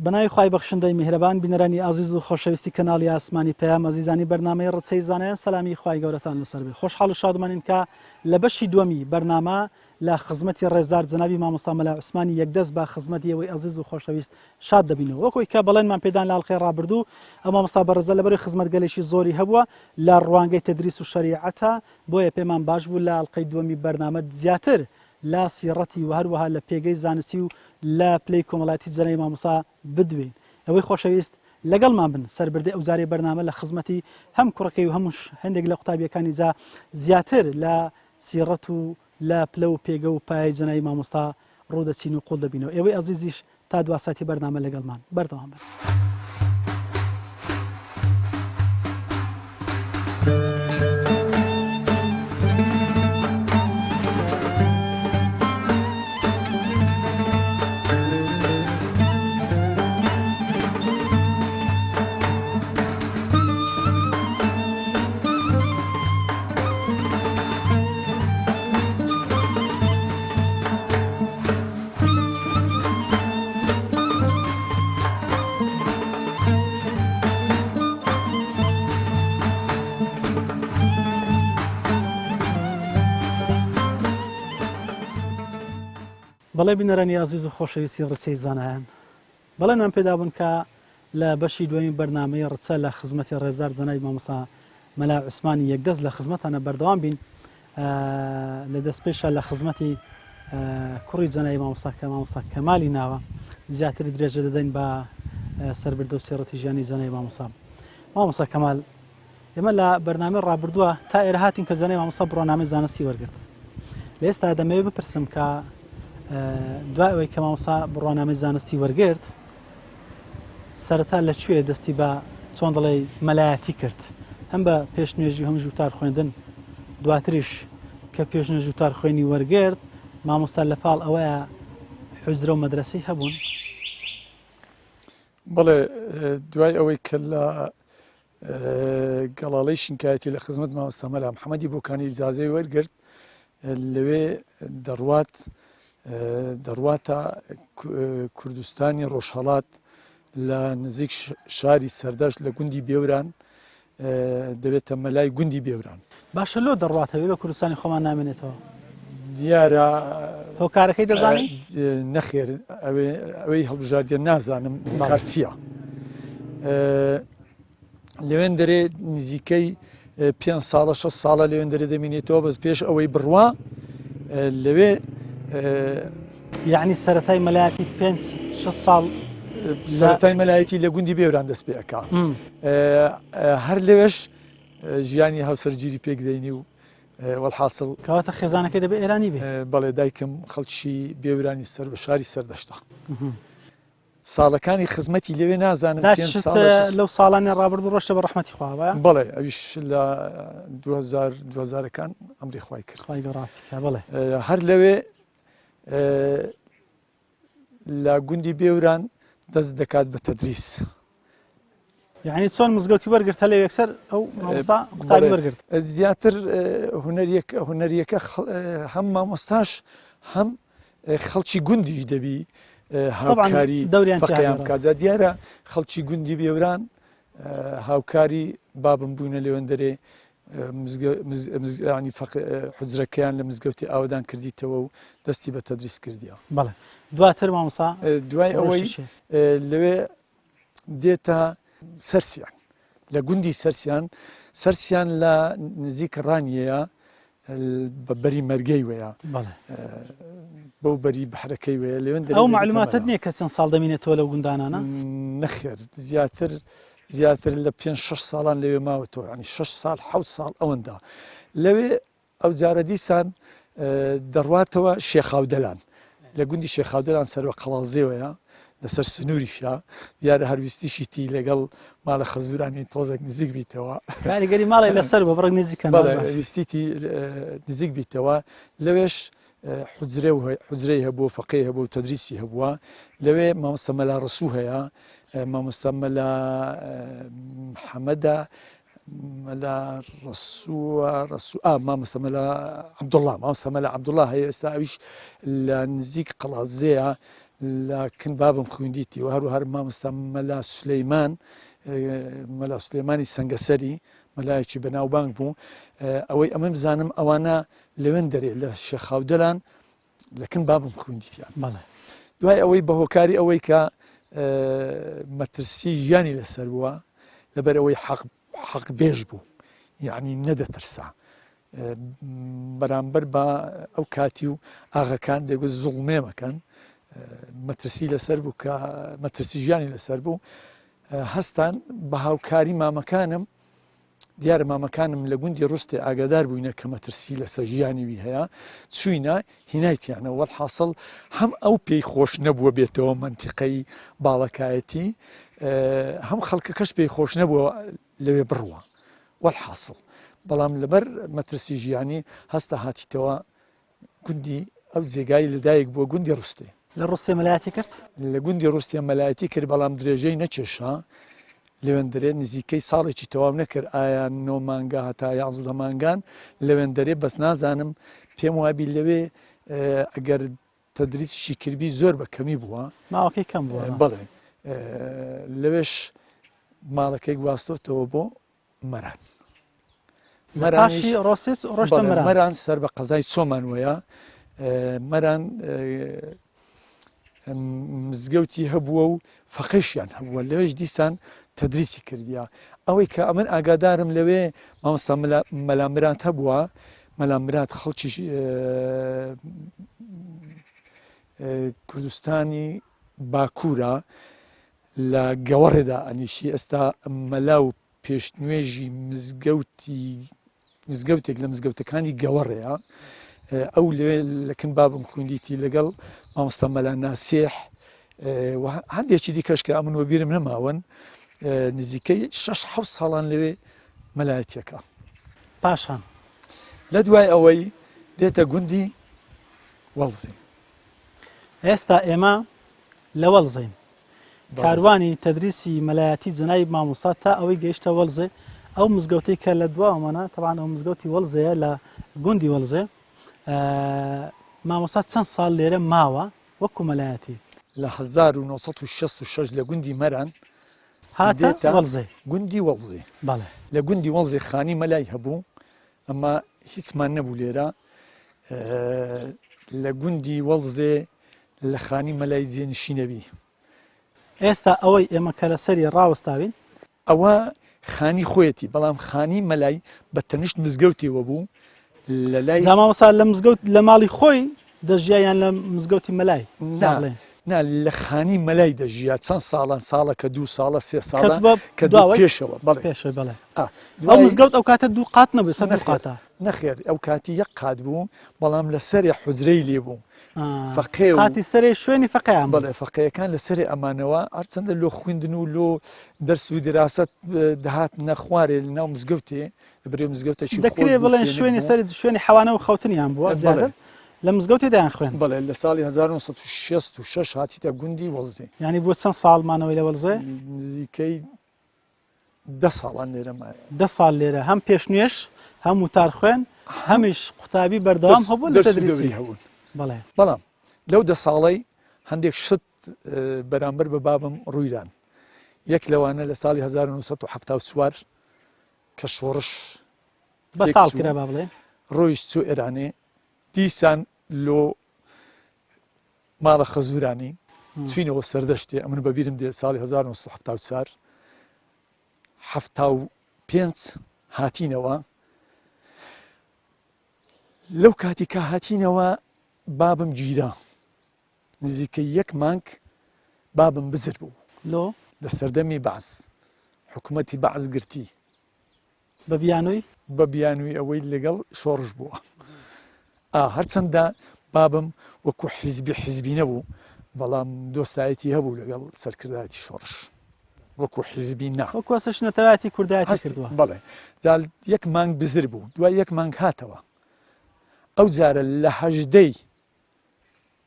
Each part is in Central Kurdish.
بەناوی خوای بەخشندەی میهرەبان بینەرانی ئازیز و خۆشەویستی کەناڵی ئاسمانی پەیام ئەزیزانی بەرنامەی ڕچەی زانایان سەلامی خوای گەورەتان لەسەر بێ. خۆشحاڵ و شادمانین کە لە بەشی دووەمی بەرنامە لە خزمەتی ڕێزدار جەنابی مامۆستا مەلا عوسمانی یەکدەست بە خزمەتی ئەوەی ئەزیز و خۆشەویست شاد دەبینەوە. وەکوی کە بەڵێنمان پێدان لە ئەڵقەی ڕابردوو ئەو مامۆستا بەڕێزە لەبەری خزمەتگەلێکی زۆری هەبووە لە ڕوانگەی تەدریس و شەریعەتە، بۆیە پێمان باش بوو لە ئەڵقەی دووەمی بەرنامە زیاتر لە سیرەتی و هەروەها لە پێگەی زانستی و لە پلەی کۆمەڵایەتی جەنابی مامۆستا بدوێن. ئەوەی خۆشەویست لەگەڵمان بن سەربردەی ئەوزارەی بەرنامە لە خزمەتی هەم کوڕەکەی و هەمووش هەندێک لە قوتابیەکانی جا زیاتر لە سیرەت و لە پلە و پێگە و پای جەنابی مامۆستا ڕوودەچین و قوڵ دەبینەوە. ئێوەی ئەزیزیش تا دواساتی بەرنامە لەگەڵمان بەردەوام بن. بەڵێ بینەرانی ئازیز و خۆشەویستی ڕچەی زانایان، بەڵێنمان پێدا بوون کە لە بەشی دوایین بەرنامەی ڕچە لە خزمەتی ڕێزدار جەنابی مامۆستا مەلا عوسمانی یەکدەست لە خزمەتانە بەردەوام بین. لە دەست پێشە لە خزمەتی کوڕی جەنابی مامۆستا کە مامۆستا کەمالی ناوە زیاتر درێژە دەدەین بە سەربردە و سێڕەتی ژیانی جەنابی مامۆستا. مامۆستا کەمال، ئێمە لە بەرنامەی ڕابردووە تا ئێرە هاتین کە جەنابی مامۆستا بڕوانامەی زانستی وەرگرت. لە ئێستا دەمەوێت بپرسم کە دوای ئەوەی کە مامۆستا بڕوانامەی زانستی وەرگرت سەرەتا لەکوێ دەستی بە چۆن دەڵێ مەلایەتی کرد، هەم بە پێشنوێژی هەم ژووتار خوێندن، دواتریش کە پێشنوێژ ژووتار خوێنی وەرگرت مامۆستا لەپاڵ ئەوەیە حوزرە و مەدرسەی هەبوون؟ بەڵێ، دوای ئەوەی کە لە گەڵاڵەی شینکایەتی لە خزمەت مامۆستا مەلا محەممەدی بۆکانی ئیجازەی وەرگرت، لەوێ دەڕواتە کوردستانی ڕۆژهەڵات لە نزیک شاری سەردەشت لە گوندی بێوران دەبێتە مەلای گوندی بێوران. باشە لۆ دەڕواتەوێ لە کوردستانی خۆمان نامێنێتەوە؟ دیارە هۆکارەکەی دەزانی؟ نەخێر، ئەوەی هەڵبژاردیە نازانم کارچیە. لەوێن دەرێ نزیکەی 5 ساڵە 6 ساڵە لەوێن دەرێ دەمێنێتەوە بەس پێش ئەوەی بڕوا لەوێ یعنی سەرەتای مەلایەتی 5-6 ساڵ سەرەتای مەلایەتی لە گوندی بێوران دەست پێەکە. هەر لەوێش ژیانی هاوسەرگیری پێکدەینی و وەڵحاصڵ کەواتە خێزانەکەی دەبێت ئێرانی بێ. بەڵێ، دایکم خەڵکی بێورانی سەر بە شاری سەردەشتە. ساڵەکانی خزمەتی لەوێ نازانم لەو ساڵانی ڕابردوو ڕۆشتە بە ڕەحمەتی خوا. بەڵێ، ئەویش لە 2000کان ئەمری خوای کرد. بڵێ هەر لەوێ لە گوندی بێوران دەست دەکات بە تەدریس. یعنی چۆن مزگەوتی وەرگرت هەلێ یەکسەر ئەو مامۆستا قوتابی وەرگرت؟ زیاتر هونەریەکە هەم مامۆستاش هەم خەڵکی گوندیش دەبی هاوکاری فەقیان کادا. دیارە خەڵکی گوندی بێوران هاوکاری بابم بوونە لەوێن دەرێ حوزرەکەیان لە مزگەوتی ئاودان کردیتەوە و دەستی بە تەدریس کردیەوە. بەڵێ، دواتر مامۆستا دوای ئەوەی لەوێ دێتە سەرسیان لە گوندی سەرسیان لە نزیک ڕانیەیە بە بەری مەرگەی وەیە، بەو بەری بەحرەکەی وەیە. لەوێن ئەو معلوماتت نییە کە چەند ساڵ دەمێنێتەوە لەو گوندانانە؟ نەخێر، زیاتر لە 5-6 ساڵان لەوێ ماوەتەوە، ینی 6 ساڵ 7 ساڵ ئەوەندا. لەوێ ئەو جارە دیسان دەڕواتەوە شێخاودەلان، لە گوندی شێخاودەلان سەروە قەڵازێوەیە لەسەر سنووریشە. دیارە هەرویستیشیتی لەگەڵ ماڵە خەزورانی تۆزێک نزیک بیتەوە، کاریگەری ماڵی لەسەر بە بڕێک نزیکەن، ویستیتی نزیک بیتەوە. لەوێش حوزرەی هەبوو، فەقێ هەبوو، تەدریسی هەبووە. لەوێ مامۆستا مەلا ڕسوو هەیە، مامۆستا مەلا محەممەدە مەلا مامۆستا مەلا عەبدوڵڵا، مامۆستا مەلا عەبدوڵڵا هەیە. ئێستا ئەویش لە نزیک قەڵازەیە لكن بابم خوينديتي وهر مامستا ملا سليمان ملا سليمانی سنگسری ملایکی بناو بانک بوو ئەوەی ئەمە بزانم ئەوانە لەوێن دەرێ لە شێخاودەلان لەکن بابم خوێندیتیان بەڵێ دوای ئەوەی بەهۆکاری ئەوەی کە مەترسی ژیانی لەسەر بووە لەبەر ئەوەی حەق بێژ بوو یعنی نەدەترسا بەرامبەر بە ئەو کاتی و ئاغاکان دەیگوت زوڵمێ مەکەن مەترسی لەسەر بوو کە مەترسی ژیانی لەسەر بوو هەستان بە هاوکاری مامەکانم دیارە مامەکانم لە گوندی ڕوستێ ئاگادار بووینە کە مەترسی لەسەر ژیانیوی هەیە چوینە هینایتیانە وەڵحاصڵ هەم ئەو پێی خۆش نەبووە بێتەوە منتیقەی باڵەکایەتی هەم خەڵکەکەش پێی خۆش نەبووە لەوێ بڕوە وەڵحاصڵ بەڵام لەبەر مەترسی ژیانی هەستە هاتیتەوە گوندی ئەو جێگای لەدایک بووە گوندی ڕوستێ لە ڕوسێ مەلایەتی کرد لە گوندی ڕوستێ مەلایەتی کرد بەڵام درێژەی نەچێشا لەوێندەرێت نزیکەی ساڵێکی تەواو نەکرد ئایا 9 مانگا هەتا 11 مانگان لەوێندەرێ بەس نازانم پێم وابی لەوێ ئەگەر تەدریسیشی کردبی زۆر بە کەمی بووە ماوەکەی کەم بووە بەڵێ لەوێش ماڵەکەی گواستۆتەوە بۆ مەران مەرانشی ڕۆسێت ڕۆشتە مەران سەر بە قەزای چۆمان وەیە مەران مزگەوتی هەبووە و فەقیشیان هەبووە لەوێش دیسان تەدریسی کردیا ئەوەی کە ئەمن ئاگادارم لەوێ مامۆستا مەلامرات هەبووە مەلامرات خەڵکی کوردستانی باکوورە لە گەوەڕێدا ئەنیشی ئێستا مەلا و پێشنوێژی مزگەوتێک لە مزگەوتەکانی گەوەڕەیە ئەو لێ لەکن بابم خوێندیتی لەگەڵ مامۆستا مەلا ناسێح هەندێکی دیکەش کە ئەمن وەبیرم نەماون نزیکەی 6-7 ساڵان لەوێ مەلایەتیەکە پاشان لە دوای ئەوەی دێتە گوندی وەڵزی ئێستا ئێمە لە وەڵزین کاروانی تەدریسی مەلایەتی جەنابی مامۆستا تا ئەوەی گەیشتە وەڵزێ ئەو مزگەوتەی کە لە دواوەمانە تەبان ئەو مزگەوتی وەڵزەیە لە گوندی وەڵزێ مامۆستا چەند ساڵ لێرە ماوە وەکو مەلایەتی لە 1966 لە گوندی مەران هاتە وەڵزێ گوندی وەڵزی بەڵێ لە گوندی وەڵزی خانی مەلای هەبوو ئەمە هیچمان نەبوو لێرە لە گوندی وەڵزێ لە خانی مەلای جێنشینەبی ئێستا ئەوەی ئێمە کە لەسەری ڕاوەستاوین ئەوە خانی خۆیەتی بەڵام خانی مەلای بە تەنیشت مزگەوتیەوە بوو لە لای زاماوەسا لە مزگەوت لە ماڵی خۆی دەژیایان لە مزگەوتی مەلای نا لە خانی مەلای دەژیا چەند ساڵان ساڵە کە 2 ساڵە 3 ساڵە کە پێشەوە پێشە بڵێ ئەو مزگەوت ئەو کاتە 2 قات نەبێت 100 قاتە نەخێر ئەو کاتی 1 قات بوو بەڵام لە سەری حوجرەی لێ بوو فەقێ قاتی سەری شوێنی فەقەیان بڵێ فەقەیەکان لە سەری ئەمانەوە هەرچەندە لۆ خوێندن و لۆ دەرس و دراست دەهات نەخوارێ لە ناو مزگەوتێ لەبەرێ مزگەوتێکی دەکرێت بڵێن شوێنی سەری شوێنی حەوانەوە خەوتنیان بووە زیاتر لە مزگەوتی دایان خوێن بڵێ لە ساڵی 1966 هاتیتە گوندی وەڵزێ ینی بۆ چەند ساڵمانەوەی لە وەڵزێ نزیکەی 10 ساڵان لێرە مایە 10 ساڵ لێرە هەم پێشنوێش هەم وتار خوێن هەمیش قوتابی بەردەوام هەبوو لە تەدریسی هەبوون بەڵێ بەڵام لەو 10 ساڵەی هەندێک شت بەرامبەر بە بابم ڕوویدان یەک لەوانە لە ساڵی 1970 کە شۆڕش بەتاڵ کرا با بڵێ ڕۆیشت چوو ئێرانێ دیسان لۆ ماڵە خەزورانی چینەوە سەردەشتێ ئەمن بەبیرم دێ ساڵی 1970 75 هاتینەوە لەو کاتی کە هاتینەوە بابم گیرا نزیکە 1 مانگ بابم بزر بوو لۆ لە سەردەمی بەعز حکوومەتی بەعز گرتی بە بیانووی بە بیانووی ئەوەی لەگەڵ شۆڕش بووە هەرچەندە بابم وەکو حیزبی نەبوو بەڵام دۆستایەتی هەبوو لەگەڵ سەرکردایەتی شۆڕش وەکو حیزبی نا وەکو سەشنەتەواتی کوردایەتی کردووە بەڵێ جال 1 مانگ بزر بوو دوای 1 مانگ هاتەوە ئەو جارە لە 18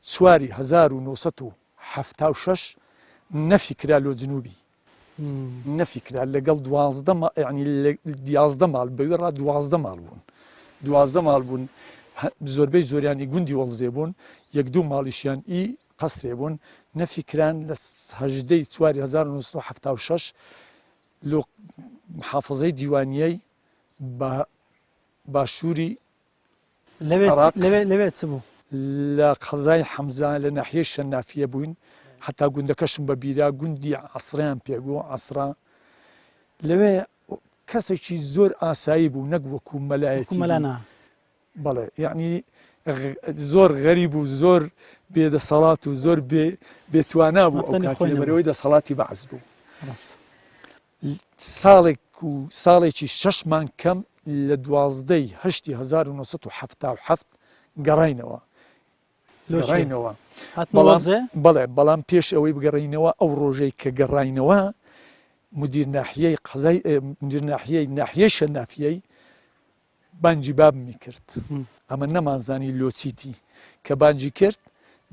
سواری 1976 نەفی کرا لۆ جنوبی نەفی کرا لەگەڵ 11 ماڵ بەوێ ڕا 12 ماڵ بوون 12 ماڵ بوون زۆربەی زۆریانی گوندی وەڵزێ بوون 1-2 ماڵیشیان قەسرێ بوون نەفیکران لە هەژدەی 1976 لە محافظەی دیوانیەی باشووری لەوێت چ بوو لە قەزای حەمزە لە ناحیەی شەنافیە بووین حتا گوندەکەشم بە بیرا گوندی عەسڕیان پێبوو عەسرا لەوێ کەسێکی زۆر ئاسایی بوو نەک وەکو مەلایەتی بەڵێ یعنی زۆر غەریب و زۆر بێدەسەڵات و زۆر بێتوانا بوو ئەو کاتی لەبەرەوەی دەسەڵاتی بەعز بوو ساڵێکی 6 مانگ کەم لە 12/8/1977 گەڕاینەوە بەڵێ بەڵام پێش ئەوەی بگەڕینەوە ئەو ڕۆژەی کە گەڕاینەوە مدیر ناحیەی ناحیەی شەنافیەی بانجی بابمی کرد ئەمە نەمانزانی لۆچیتی کە بانجی کرد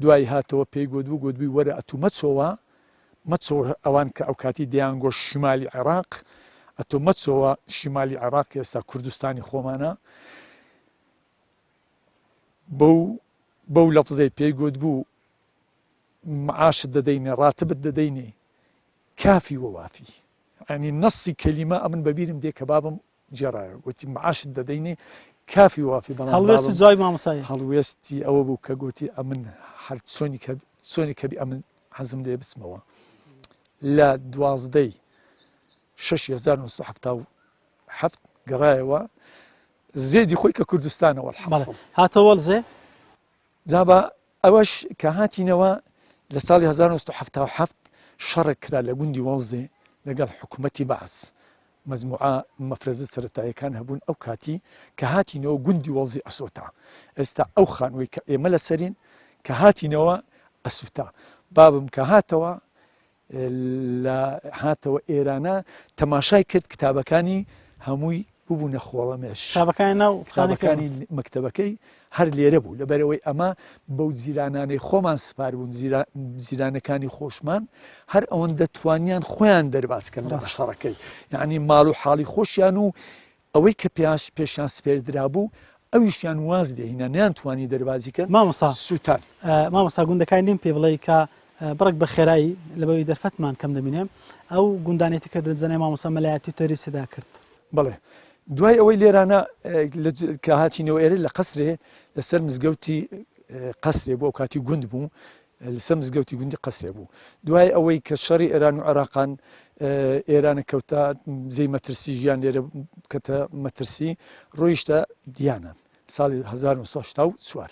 دوای هاتەوە پێی گوتبووی وەرە ئەتو مەچۆوە ئەوان کە ئەو کاتی دەیانگۆ شیمالی عێراق ئەتۆ مەچۆوە شیمالی عێراق ئێستا کوردستانی خۆمانە بەو لەفزەی پێی گوتبوو معاشت دەدەینێ ڕاتبت دەدەینێ کافی وەوافی ئەنی نەسی کەلیمە ئەمن بەبیرم دێ کە بابم جێڕایە گوتی معاشت دەدەینێ کافی وافی هەڵوێستی جوای مامۆسای هەڵوێستی ئەوە بوو کە گوتی ئەمن هەر چۆنی کەبی ئەمن حەزم لێ بچمەوە لە 12/6/1977 گەڕایەوە زێدی خۆی کە کوردستانەوە هاتەوە زێ زابە ئەوەش کە هاتینەوە لە ساڵی 1970 شەڕێک کرا لە گوندی وەڵزێ لەگەڵ حکوومەتی بەعس مەزموعە مەفرەزە سەرەتاییەکان هەبوون ئەو کاتی کە هاتینەوە گوندی وەڵزی ئەسۆتا ئێستا ئەو خانووی کە ئێمە لە سەرین کە هاتینەوە ئەسووتا بابم کە هاتەوە ئێرانە تەماشای کرد کتابەکانی هەمووی ببوو نەخۆڵەمێش کتابەکانی مەکتەبەکەی هەر لێرە بوو لەبەرەوەی ئەمە بەو جیرانانەی خۆمان سپار بوون جیرانەکانی خۆشمان هەر ئەوەن دەتوانیان خۆیان دەرباسکەن لە شەڕەکەی یعنی ماڵ و حاڵی خۆشیان و ئەوەی کە پێشیان سپێردرا بوو ئەویشیان واز دێهینە نیانتوانی دەربازیکەن سووتان مامۆستا گوندەکانی نیم پێ بڵێ کە بڕک بە خێرایی لەبەوەی دەرفەتمان کەم دەبینێم ئەو گوندانێتی کە دەجانێ مامۆستا مەلایەتی تەری سەدا کرد بڵێ دوای ئەوەی لێرانە کە هاتینەوە ئێرە لە قەسرێ لەسەر مزگەوتی قەسرێ بوو ئەو کاتی گوند بوو لەسەر مزگەوتی گوندی قەسرێ بوو دوای ئەوەی کە شەڕی ئێران و عێراقان ئێرانە کەوتا زەی مەترسی ژیان لێرە کەتە مەترسی ڕۆیشتە دیانان ساڵی 1970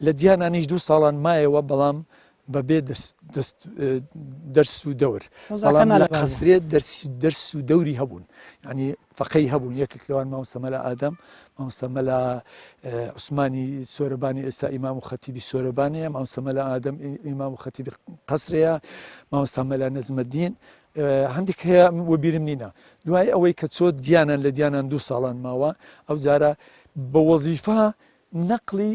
لە دیانانیش 2 ساڵان مایەوە بەڵام بەبێ دەرس و دەور بەڵام لە قەسرێ دەرس و دەوری هەبوون ینی فەقەی هەبوون یەکێک لەوان مامۆستا مەلا ئادەم مامۆستا مەلا عوسمانی سۆرەبانی ئێستا ئیمام و خەتیبی سۆرەبانەیە مامۆستا مەلا ئادەم ئیمام و خەتیبی قەسرەیە مامۆستا مەلا نەزمەدین هەندێک هەیە وەبیرم نینە دوای ئەوەی کە چۆ دیانان لە دیانان 2 ساڵان ماوە ئەو جارە بە وەزیفە نەقلی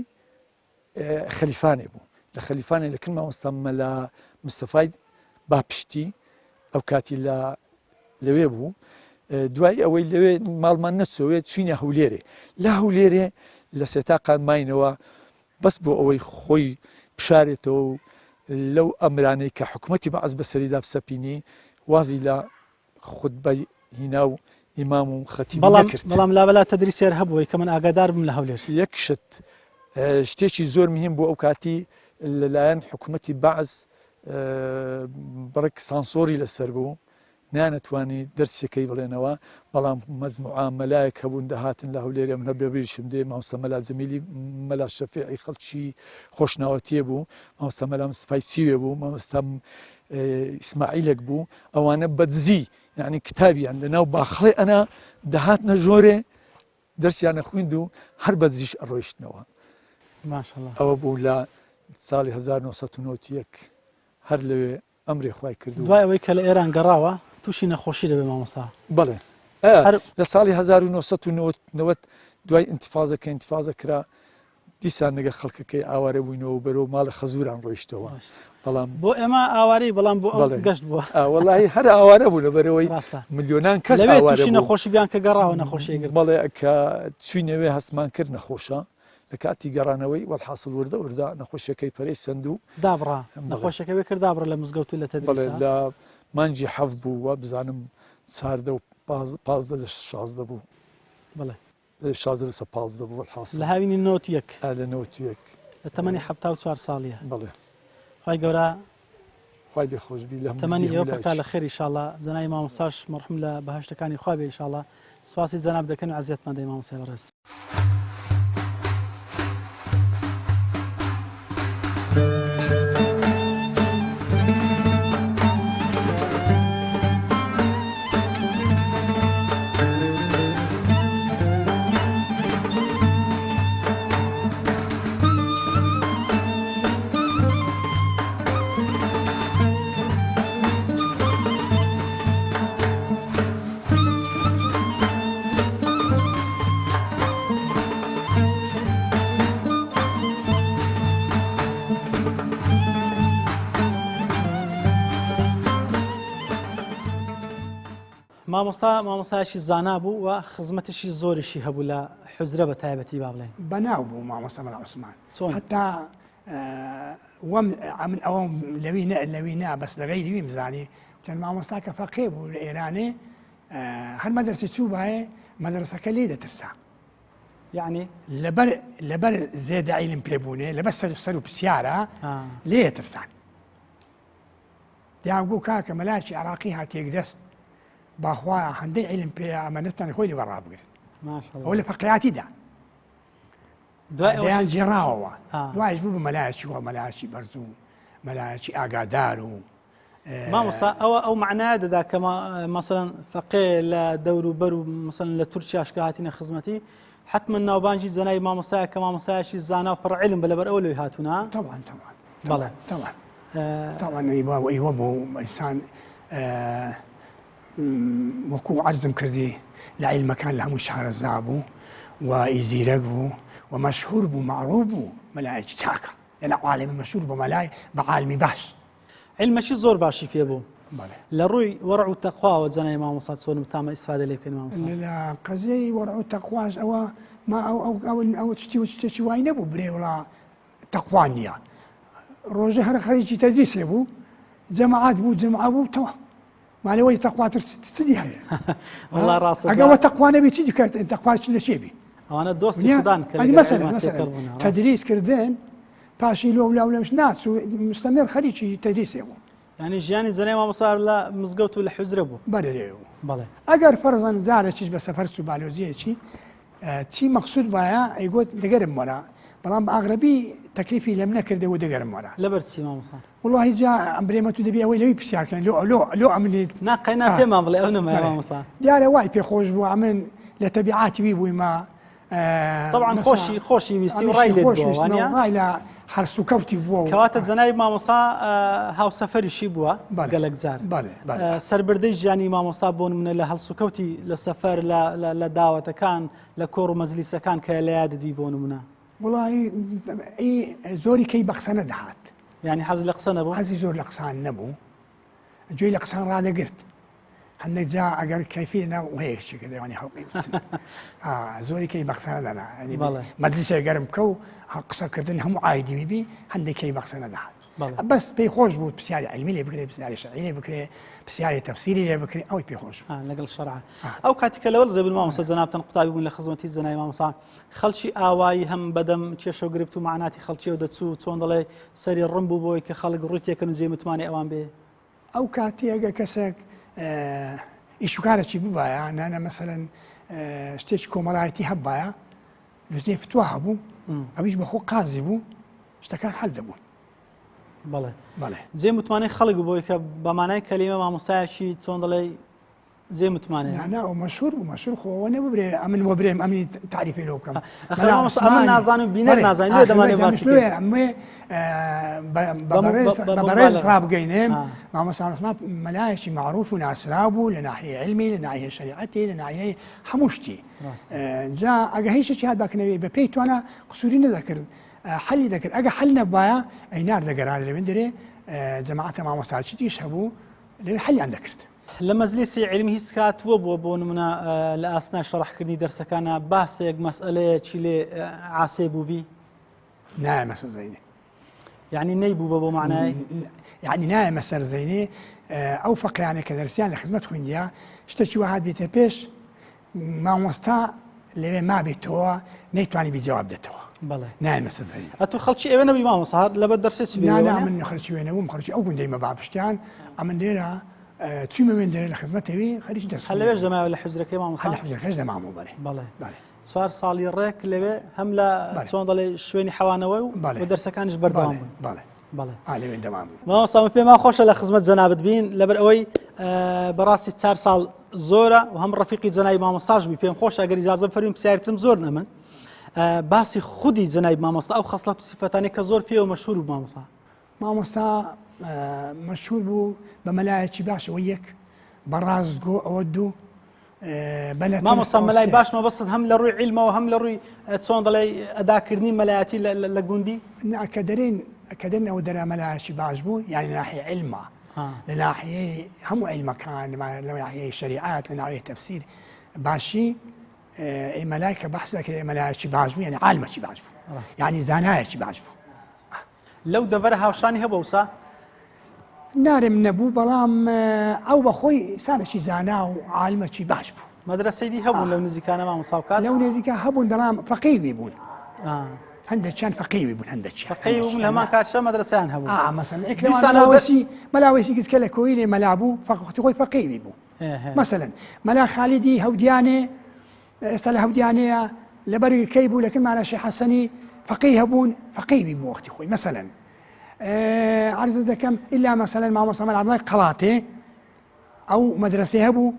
خەلیفانێ بوو لە خەلیفانێ لەکن مامۆستا مەلا مستەفای باپشتی ئەو کاتی لەوێ بوو دوای ئەوەی لەوێ ماڵمان نەچەوێت چوینە هەولێرێ لە هەولێرێ لە سێتاقان ماینەوە بەس بۆ ئەوەی خۆی بشارێتەوە و لەو ئەمرانەی کە حکوومەتی بەعەز بەسەریدا بسەپینی وازی لە خوتبەی هینا و ئیمام و خەتیبی نەکرد بەڵام لابەلا تەدریسیار هەبووی کە من ئاگادار بم لە هەولێر یەک شتێکی زۆر مهم بوو ئەو کاتی لەلایەن حکوومەتی بەعز بڕێک سانسۆری لەسەر بوو نانەتوانی دەرسەکەی بڵێنەوە بەڵام مەجموعە مەلایەک هەبوون دەهاتن لە هەولێرە منە بێبیرشم دێ مامۆستا مەلا جەمیلی مەلا شەفیعی خەڵکی خۆشناوەتیە بوو مامۆستا مەلا مستەفای چیوێ بوو مامۆستا ئیسماعیلێک بوو ئەوانە بەدزی یعنی کتابیان لەناو باخڵێ ئەنا دەهاتنە ژۆرێ دەرسیانە خوێند و هەر بەدزیش ئەڕۆیشتنەوە ئەوە بوو لە ساڵی 1991 هەر لەوێ ئەمری خوای کردو دوای ئەوەی کە لە ئێران گەڕاوە تووشی نەخۆشی دەبێ مامۆستا بڵێ لە ساڵی 1990 دوای ئینتیفازەکە ئینتیفازە کرا دیسان نەگە خەڵکەکەی ئاوارە بووینەوە بەرەو ماڵە خەزوران ڕۆیشتەوە بەڵام بۆ ئێمە ئاواری بەڵام بۆ گەشت بووە وەڵاهی هەر ئاوارە بوو لەبەرەوەی ملیۆنان کەس تووشی نەخۆشی بیان کە گەڕاوە نەخۆشیەگەر بەڵێ کە چوینەوێ هەستمان کرد نەخۆشە لە کاتی گەڕانەوەی وەڵحاصل وردە نەخۆشیەکەی پەرەی سند و دابڕا نەخۆشەکەی کرد دابڕ لە مزگەوت و لە تەدریسا لە مانجی حەف بوو وە بزانم چاردە و پازدە لە 16 بوو بڵێ 16 لەسەر 15 بوو وەڵحاصل لە هاوینی 91 لە 91 لە تەمەنی 74 ساڵیە بڵێ خی گەورە خوای دەخۆشبی لە تەمەنی ئێوە پتا لە خێر ئینشاءالله جەنابی مامۆستاش مەرحوم لە بەهەشتەکانی خوا بێ ئینشاءالله سواسی جەناب دەکەن و عەزیەتمان دەی مامۆستای بەڕێز مامۆستایەکی زانا بوو و خزمەتیشی زۆریشی هەبوو لە حوزرە بە تایبەتی با بڵێن بەناو بوو مامۆستا مەلا عوسمان حتا من ئەوە لەوی نا بەس لە غەیری بزانێ چەند مامۆستا کە فەقێ بوو لە ئێرانێ هەر مەدرسە چوو باە مەدرسەکە لێ دەترسا یعنی لەبەر زێدە عیلم پێبوونێ لەبەر سەر و پرسیارە لێ ترسان دیاگوو کاکە مەلایکی عراقی هاتیەک دەست باخوا هەندەی عیلم پێ ئەمانەتان خۆی لێوە ڕابگرن ئەو لە فەقیاتیدا دەیان جێڕاوەوە دوایش بوو بە مەلایەکی وە مەلایەکی بەرز و مەلایەکی ئاگادار و مامۆستا ئەو معنای دەدا کە مەسەڵەن فەقێ لە دەور و بەر و مەسەڵەن لە تورکیاش کە هاتینە خزمەتی حتمما ناوبانجی جەنابی مامۆستایە کە مامۆستایەکی زانا و پڕ عیلم بە لەبەر ئەوە لێی هاتوونە طبعا ئیوە بوو ئینسان وەکو عەرزم کردی لە عیلمەکان لە هەموو شارەزا بوو و ئیزیرەک بوو و مەشهور بوو معروف بوو مەلایەکی چاکە لەناو عالەمی مەشهور بوو مەلای بە عالمی باش علمەشی زۆر باشی پێ بوو لە ڕووی وەڕع و تەقواوە جەنابی مامۆستا چۆن تامە ئیسفادە لێ بکەین مامۆستا لە قەزەی وەڕع و تەقواش ئەوە ئەو شتی وای نەبوو برێ وڵا تەقوا نییە ڕۆژە هەر خەریکی تەدریسێ بوو جەماعات بوو جەماعە بوو تەوا مالەوەی تەقواتر چی هەیە ئەگەوە تەقوا نەبی چی دیکات تەقوا چ لە چێبی ئەوانە دۆستی خوددان مەسەلەن تەدریسکردن پاشی لۆ لەش ناچ و مستەمر خەریکی تەدریسێ بوو ینی ژیانی جەنابی مامۆستا لە مزگەوت و لە حوزرە بوو بەرێ بەڵێ ئەگەر فەرزان جارێکیش بە سەفەر و بالۆزیەکی چی مەقسوود وایە ئەیگوت دەگەرم وەرە بەڵام بە ئاغربی تەکلیفی لەم نەکردەوە دەگەرم وەرە لەبەر چی مامۆستا وڵڵاهی جا ئەم برێمە تو دەبی ئەوەی لەوی پرسیارکەن لۆ ئەمنێت ناقەینا پێمان بڵێ ئەو نەمایە مامۆستا دیارە وای پێخۆش بوو ئەمن لە تەبیعاتی وی بوویمە طبعا خۆشی ویستی و ڕای لێت بووە ڕای لە هەرس و کەوتی بووە کەواتە جەنابی مامۆستا هاوسەفەریشی بووە گەلک جار سەربردەی ژیانی مامۆستا بۆ نمونە لە هەڵس و کەوتی لە سەفەر لە داوەتەکان لە کۆڕ و مەجلیسەکان کە لە یاددی بۆ نمونە وڵی زۆری کەی بە قسە نەدەهات ینی حەز لە قسە نەبوو حەزی زۆر لە قسان نەبوو گوێی لە قسان ڕادەگرت هەندێک جا ئەگەر کەفی ناو هەیەکی کە دەوانی هەڵقی زۆری کەی بە قسە نەدەنا مەجلیسێ گەرم بکە و قسەکردن هەموو ئایدی بیبی هەندێک کەی بە قسە نەدەهات بەس پێی خۆش بوو پرسیاری علمی لێ بکرێ پرسیاری شەرعی لێ بکرێ پرسیاری تەفسیری لێ بکرێ ئەوەی پێی خۆش لەگەڵ شەرع ئەو کاتێکە لەوەڵ زەبن مامۆستا جەنابتان قوتابی بوون لە خزمەتی جەنابی مامۆستا خەڵکی ئاوایی هەم بەدەم کێشە و گرفت و معناتی خەڵکی و دەچوو چۆن دەڵێ سەری ڕم بوو بۆی کە خەڵک ڕووی تێکەن و جێ متمانی ئەوان بێ ئەو کاتی ئەگە کەسێک ئیشوکارێکی ببایە نانە مەسەلەن شتێکی کۆمەڵایەتی هەبایە نوێژەی فتوا هەبوو ئەویش بەخۆ قازی بوو شتەکان هەل دەبوون بەڵێ جێ متمانەی خەڵک بۆی کە بەمانای کەلیمە مامۆستایەکی چۆن دەڵێ زێ متمانێ و مەشهور بوو مەشهور خۆوە نەبرێ ئەمن وە برێم ئەمنی تعریفی لەو بکەم ئەمە نازانم بینەر نازانێ دەمانێ ئەمێ بەڕێز ڕابگەینێم مامۆستا عوسمان مەلایەکی معروف و ناسرا بوو لە ناحیە علمی لە ناحیە شەریعەتی لە ناحیە هەموو شتی جا ئەگە هیچێکی هات باکنەوەی بە پێی توانە قسووری نەدەکرد حەلی دەکرد ئەگە حەل نەبایە ئەی نار دەگەران لەوێن دەرێ جەماعەتە مامۆستاچیتیش هەبوو لەوێ حەلیان دەکرد لە مەجلیسی علمی هیچ کات بووە بۆ نمونە لە ئاسنای شەڕحکردنی دەرسەکانە باسێک مەسئلەیەکی لێ عاسێ بووبی؟ نایە مەسەر زەینێ، یعنی نەیبوو بۆ معنای یعنی نایە مەسەر زەینێ ئەو فەقیانێک کە دەرسیان لە خزمەت خوێندیا شتێکی وهات بێتە پێش مامۆستا لەوێ مابێتەوە نەیتوانی بیجواب دێتەوە. بەڵێ نایە مەسەر زەینێ. ئەتو خەڵکی ئێوە نەبی مامۆستا لەبەر دەرسێکی نا من خەڵکی وێنەوەم خەڵکی ئەو گوندەی مەبابشتیان ئەمن لێرە چوومە وێندەرە لە خزمەتەوی خەریکی دەرس لەوێش دەماوە لە حوجرەکەی مامۆستا لە حوجرەکەش دەمامەوە بەڵێ بەڵێ 4 ساڵی ڕێک لەوێ هەم لە چۆن دەڵێ شوێنی حەوانەوەی و دەرسەکانیش بەردەوام بوون. بەڵێ لەوێن دەمامەوە. مامۆستا پێمان خۆشە لە خزمەت جەنابەت بین لەبەر ئەوەی بەڕاستی 4 ساڵ زۆرە و هەم ڕەفیقی جەنابی مامۆستاش بی پێم خۆشە ئەگەر ئیجازە بفەرموین پرسیارتم زۆر نەمن باسی خودی جەنابی مامۆستا ئەو خەسڵەت و سیفەتانەی کە زۆر پێوە مەشهور بوو مامۆستا. مامۆستا مەشهور بوو بە مەلایەکی باشەوە یەک بە ڕازگۆ ئەوە دوو مامۆستا مەلای باش مەبەستت هەم لە ڕووی عیلمەوە هەم لە ڕووی چۆن دەڵێ ئەداکردنی مەلایەتی لە گوندی کە دەرێن کە دەرنەوە دەرا مەلایەکی باش بوو یعنی ناحیە عیلمە لە ناحیەی هەموو عیلمەکان لە ناحیەی شەریعەت لە ناحیەی تەفسیر باشی مەلای کە بەحس دەکرێت مەلایەکی باش بوو یعنی عالمێکی باش بوو یعنی زانایەکی باش بوو. لەو دەڤەرە هاوشانی هەبوو وسا نارێم نەبوو بەڵام ئەو بەخۆی سانێکی زانا و عالمێکی باش بوو. مەدرسەیدی هەبوون لەو نزیکانە مامۆستا کات لەو نزیکە هەبوون بەڵام فەقیهی بوون هەندێکیان فەقیهی بوون هەندێکیان فەقیه بوون لەمان کاتشە مەدرسەیان هەبوو مەسەڵەن مەلاوێسی کچکە لە کۆی لێ مەلا بوو فەقی خۆی فەقیهی بوو. مەسەڵەن مەلا خالیدی هەودیانێ ئێستا لە هەودیانەیە لەبەر کەی بوو لەکن ماناشی حەسەنی فەقیه هەبوون فەقیهی بوو وەختی خۆی. مەسەڵەن عرض دەکەم ئیلا مەسەڵەن مامۆستا مەلا قەڵاتێ ئەو مەدرسەی هەبوو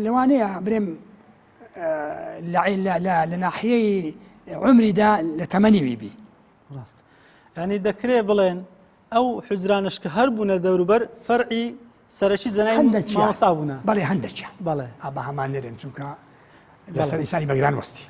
لەوانەیە برێم لە ناحیەی عمریدا لە تەمەنی بیبی. ڕاست ینی دەکرێت بڵێن ئەو حوجرانش کە هەر بوونە دەوروبەر فەرعی سەرەکی جەنای مامۆستا بوونە. بەڵێ هەندێکیان بەڵێ بە هەمان نەرێن چونکە لەسەر ئینسانی بەگران وەستی.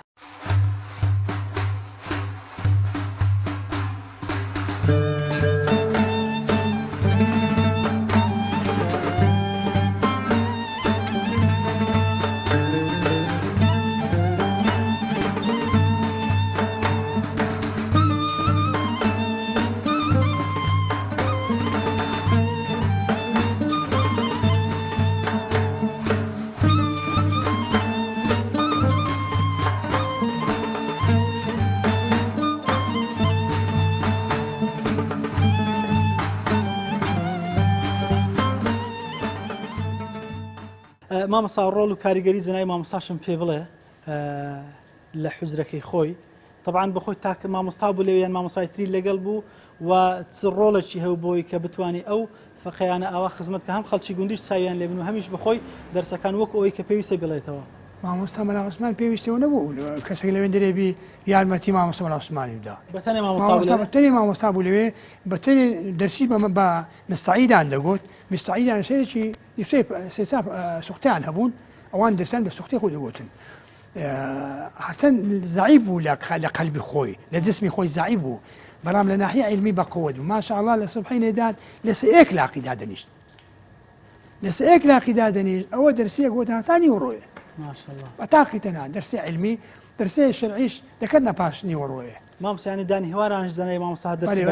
مامۆستا ڕۆڵ و کاریگەری جەنای مامۆستاشم پێ بڵێ لە حوجرەکەی خۆی طبعاً بەخۆی تاکە مامۆستا بوو لەوێیان مامۆستای تری لەگەڵ بوو و چ ڕۆڵێکی هەبوو بۆی کە بتوانێت ئەو فەقیانە ئاوا خزمەت کە هەم خەڵکی گوندیش چاویان لێبن و هەمیش بەخۆی دەرسەکان وەک ئەوەی کە پێویستە بڵێتەوە. مامۆستا مەلا عوسمان پێویستەوە نەبوو کەسێک لەوێن دەرێبی یارمەتی مامۆستا مەلا عوسمانی بدا بەتەنێ بەتەنێ مامۆستا بوو لەوێ بەتەنێ دەرسی بە مستعیدان دەگوت مستعیدان شەیەکی سێسا سوختیان هەبوون ئەوان دەرسان بە سوختی خۆی دەگوتن هەتەن زعیب بوو لە قەلبی خۆی لە جسمی خۆی زعیب بوو بەڵام لە ناحیە عیلمی بەقووەت بوو ماشاءالله لە سوبحی نێداد لەسەر ئێک لاقیدا دەنیشت لەسەر ئێک لاقیدا دەنیشت ئەوە دەرسیە گوت هاتانی وڕۆیە ماشاءالله بەتاقی تەنها دەرسی عیلمی دەرسێ شەرعیش دەکەنە پاش نیوەڕۆیە. مامۆستا دانی هێوارانش جەنای مامۆستا دەرسی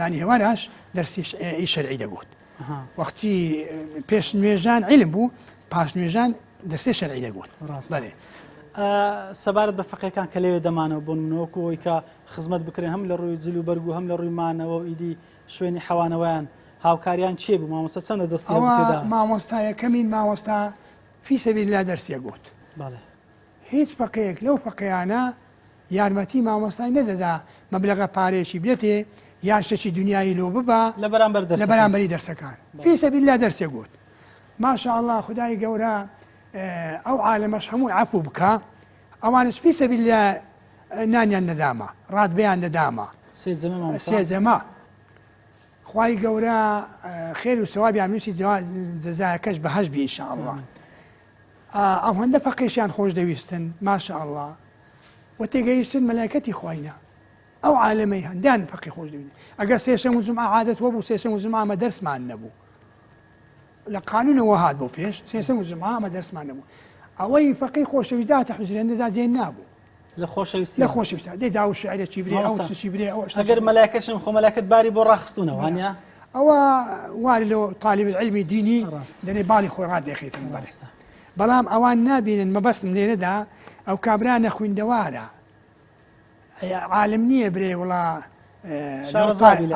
دانی هێوارش دەرسی شەرعی دەگوت وەختی پێش نوێژان عیلم بوو پاش نوێژان دەرسێ شەرعی دەگوت. بەڵێ سەبارەت بە فەقیەکان کە لەوێ دەمانەوە بۆ نمونەوەکەوەی کە خزمەت بکرێن هەم لە ڕووی جل و بەرگ و هەم لە ڕووی مانەوە و ئیدی شوێنی حەوانەوەیان هاوکاریان چێ بوو مامۆستا چەندە دەستی تێدا مامۆستایەکەمین مامۆستا فی سەبیللا دەرسیە گوت. بەڵێ هیچ فەقەیەک لەو فەقیانە یارمەتی مامۆستای نەدەدا مەبلەغە پارێکی بێتێ یا شتێکی دنیای لۆ ببە لە بەرامبەری دەرسەکان فی سەبیللا دەرسێ گوت. ماشاءالله خدای گەورە ئەو عالەمەش هەمووی عەفو بکە ئەوانش فی سەبیللا نانیان نەدامە ڕاتبەیان نەدامە سێ جەمە خوای گەورە خێر و سەوابیان نووسی جەزایەکەش بەهەشت بی ئینشاءالله. ئەو هەندە فەقیشیان خۆش دەویستن ماشاءالله و تێگەیشتن مەلایکەتی خوایە ئەو عالەمەی هەندیان فەقی خۆش دەویستن ئەگەر سێشەم و جومعە عادەت وەبوو سێشەم و جومعە مە دەرسمان نەبوو لقانون وهاد بو بيش سيسمو الجماعة ما درس ما نبو أوي فقي خوش وجدات حجر عند زين نابو لخوش ويسي لخوش وجدات دي داو الشعر تشيبري أو تشيبري أو أجر ملاكة شمخو ملاكة باري براخستونا وانيا أو والي طالب العلم ديني دني بالي خورات يا بلست بلام أوان نابين ما بس من دا أو كابران خوين دوارا عالمنية بري ولا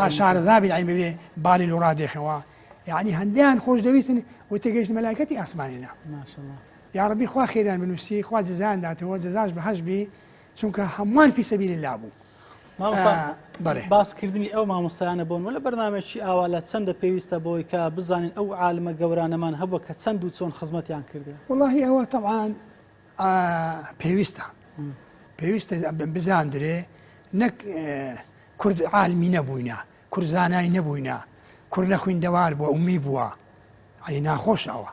شعر زابي العلم بري بالي الوراد خوا يعني هندان خوش دويسن وتجيش ملائكتي أسماننا ما شاء الله يا ربي خوا خيرا من وسي خوا جزان داته وجزاش بحجبي شونك هموان في سبيل الله بو ما باس كردني او ما مستعان بون ولا برنامج شي اولا تسند بيوستا بوي كا بزانين او عالم قورانا من هبو كتسندو تسون خدمتي عن كردي والله هو طبعا بيوستا بزاندري نك كرد عالمي نبوينا كرد زاناي نبوينا كرد نخوين دوار بو امي بوا يعني ناخوش اوا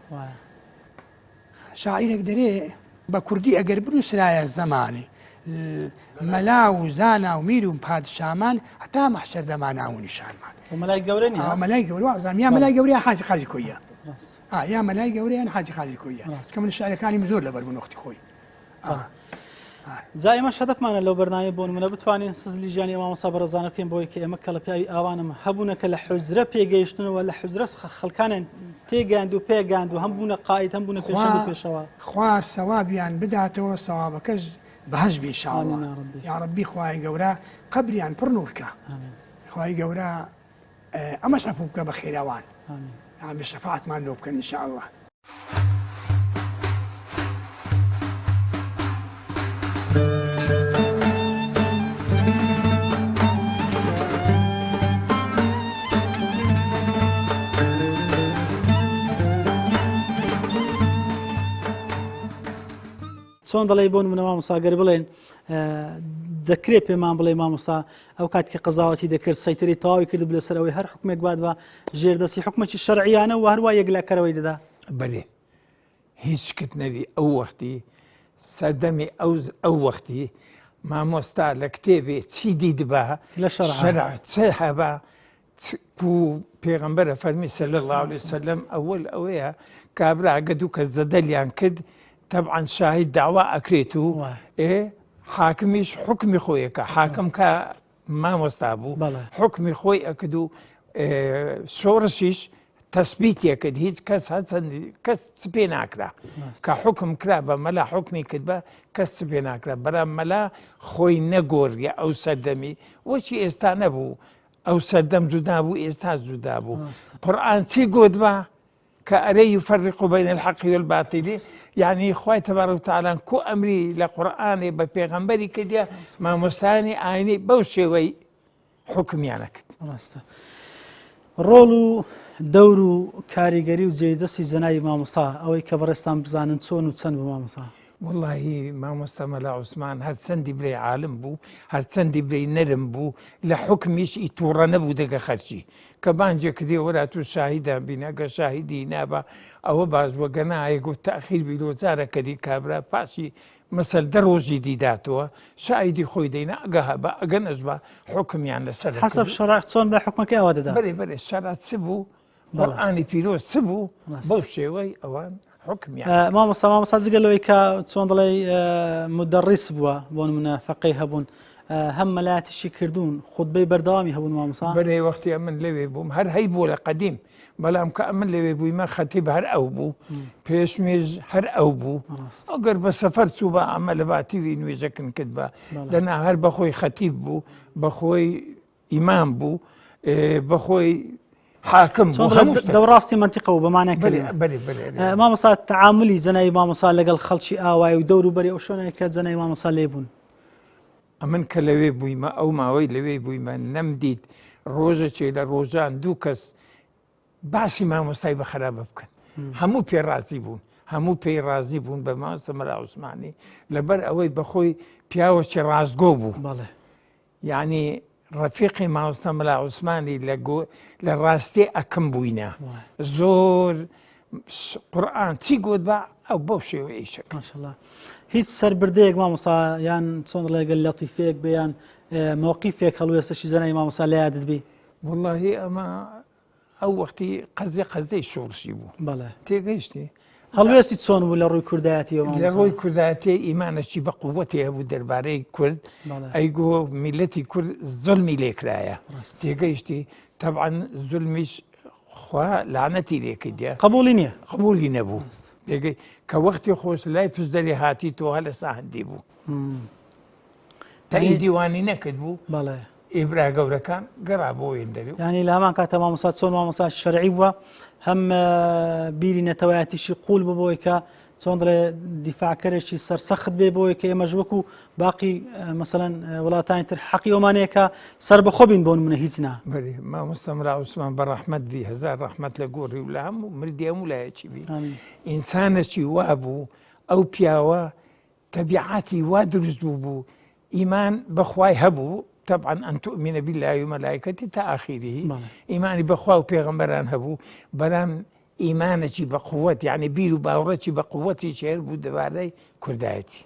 شاعرك دري بكردي اگر برو سرايا زماني ملاو زانا وميرو بهاد الشامان حتى محشر دمانا ونشان وملاي قوريني ملاي قوري وعزام يا ملاي قوري حاجه خالي كويه يا ملاي قوري انا حاجه خالي كويه كمان الشعر كان مزور لبر من اختي خوي زي ما هدف معنا لو برنامج بون من بتواني سزلي جاني امام صبر زانر كين بوي كي مكه لبي اوانم هبونك لحجره بيجيشتون ولا حجره خلكان تيجاندو بيجاندو هم بونا قائد هم بونا في الشوا خوا ثواب يعني بداته ثوابك بهجبي ان شاء الله يا ربي يا ربي خواي قورا قبري يعني برنورك امين خواي قورا اما شافوك بخير اوان امين يعني بالشفاعه ما نوبكن ان شاء الله چۆن دەڵێ بۆن منەوە مامۆستا بڵێن دەکرێت پێمان بڵێ مامۆستا ئەو کاتکە قەزاوەتی دەکرد سەیتری تەواوی کرد بلێ سەرەوەی هەر حکومێک بات بە ژێردەستی حکومەتی شەرعیانە و هەروە یەکلاکەرەوەی دەدا بەێ هیچ کت نەوی ئەو وەختی سەردەمی ئەو وەختی مامۆستا لە کتێبێ چی دیدبا لە شەرع چه هەبا و پێغەمبەرە فەرمی صلی الله عليه وسلم ئەوەل ئەوەیە کابرا گەد و کە زەدەلیان کرد طبعا شاهد دعوة أكريتو حاكميش حكمي خويك حاكم كا ما مستابو حكمي خوي أكدو شورشيش تثبيت يكد هيج كس هاتن كس سبين أكرا كحكم كرا بملا حكمي كدبا كس سبين أكرا برا ملا خوي نجور يا أو سدمي وشي استانبو أو سدم زدابو استاز زدابو قرآن تي قدبا كأري يفرق بين الحق والباطل يعني إخوة تبارك وتعالى كو أمري لقرآن ببيغمبري كده ما مستاني آيني بوشوي حكم يعني كده رولو دورو كاريغري وجيدسي زناي ماموستا أوي كبرستان بزانن چۆن و چەند بماموستا والله مامۆستا مەلا عوسمان هەر چەندی برێ عالم بوو هەر چەندی برێ نەرم بوو لە حکمیش ئیتوڕە نەبوو دەگە خەرچی کە بانجێ کردێ وەرا تو شاهیدان بینەگە شاهیدی نابە ئەوە باز وەگەنایە گفت تەخیر بیرۆزارە کەدی کابرا پاشی مەسەل دە ڕۆژی دیداتەوە شاهیدی خۆی دەینا ئەگە هەبە ئەگە نەژبە حکمیان لەسەر حەسەب شەرع چۆن بە حکمەکەی ئەوە دەدا بەێ شەرع چ بوو قورئانی پیرۆز چ بوو بەو شێوەی ئەوان حكم يعني مامۆستا جگەلەوەی کە چۆن دەڵێ مدەڕیس بووە بۆن منە فەقەی هەبوون هەم مەلایەتیشی کردوون خوتبەی بەردەوامی هەبوون مامۆستا بەێ وەختی من لەوێ بووم هەر هەی بوو لە قەدیم بەڵام کە من لەوێ بوویمە خەتیب هەر ئەو بوو پێشمێژ هەر ئەو بوو ئەگەر بە سەفەر چوو بە ئەمە لە باتیوی نوێژەکن کرد بە دەنا هەر بەخۆی خەتیب بوو بەخۆی ئیمام بوو بەخۆی حاكم دو راستي منطقة وبمعنى كلمة ما مصار تعاملي زناي ما مصار لقى الخلشي آواي ودورو بري وشون كات زناي ما مصار ليبون أمن كلوي بويما أو ما وي لوي بويما نمديد روجة شيء لروجان دوكس باسي ما مصاي بخراب بكن همو بي رازي بون همو بي رازي بون بما استمر عثماني لبر أوي بخوي بياوش رازقو بو يعني رفيقي ما استمر عثماني لراستي أكم بوينا زور قرآن تيقود با أو بوشي وإيشك ما شاء الله هيت سر برديك ما مصا يان صون الله قال لطيفيك بيان موقفك هل ويستشي زنا ما مصا لا يعدد بي والله أما ئەو وەختی قەزەی شۆڕشی بوو بەڵێ تێگەیشتی هەڵوێستی چۆن بوو لە ڕووی کوردایەتیەوە لە ڕۆی کوردایەتی ئیمانەکی بە قووەتی هەبوو دەربارەی کورد ئەیگۆ میلەتی کورد زڵمی لێکرایە تێگەیشتی تەبعەن زولمیش خوا لعنەتی لێکردە قبولی نییە قبولی نەبوو تێگەی کە وەختی خۆش لای پزدەری هاتی تۆ هە لە ساهندی بوو تای دیوانی نەکرد بوو بەڵێ ئێبرا گەورەکان گەڕا بۆ وێندەری ینی لە هەمان کاتە مامۆستا چۆن مامۆستا شەرعی بووە هەم بیری نەتەوایەتیشی قوول ببەوەی کە چۆن دڵێ دیفاعکەرێکی سەرسەخت بێ بۆی کە ئێمەش وەکو باقی مەسەلەن وڵاتانی تر حەقی ئەومانەیە سەر بەخۆ بین بۆ نمونە هیچ نا بەێ مامۆستا ملا عوسمان بە ڕەحمەت بی هەزار ڕەحمەت لە گۆڕی و لە هەموو مردی هەموو لایەکی بی ئینسانەکی وا بوو ئەو پیاوە تەبیعاتی وا دروست بوو ئیمان بەخوای هەبوو طبعا أن تؤمن بالله وملائكته تا آخره إيماني بخوا وبيغمبران هبو برام إيمانك بقوة يعني بيرو باورتي بقوتي شعر بود بعدي كردايتي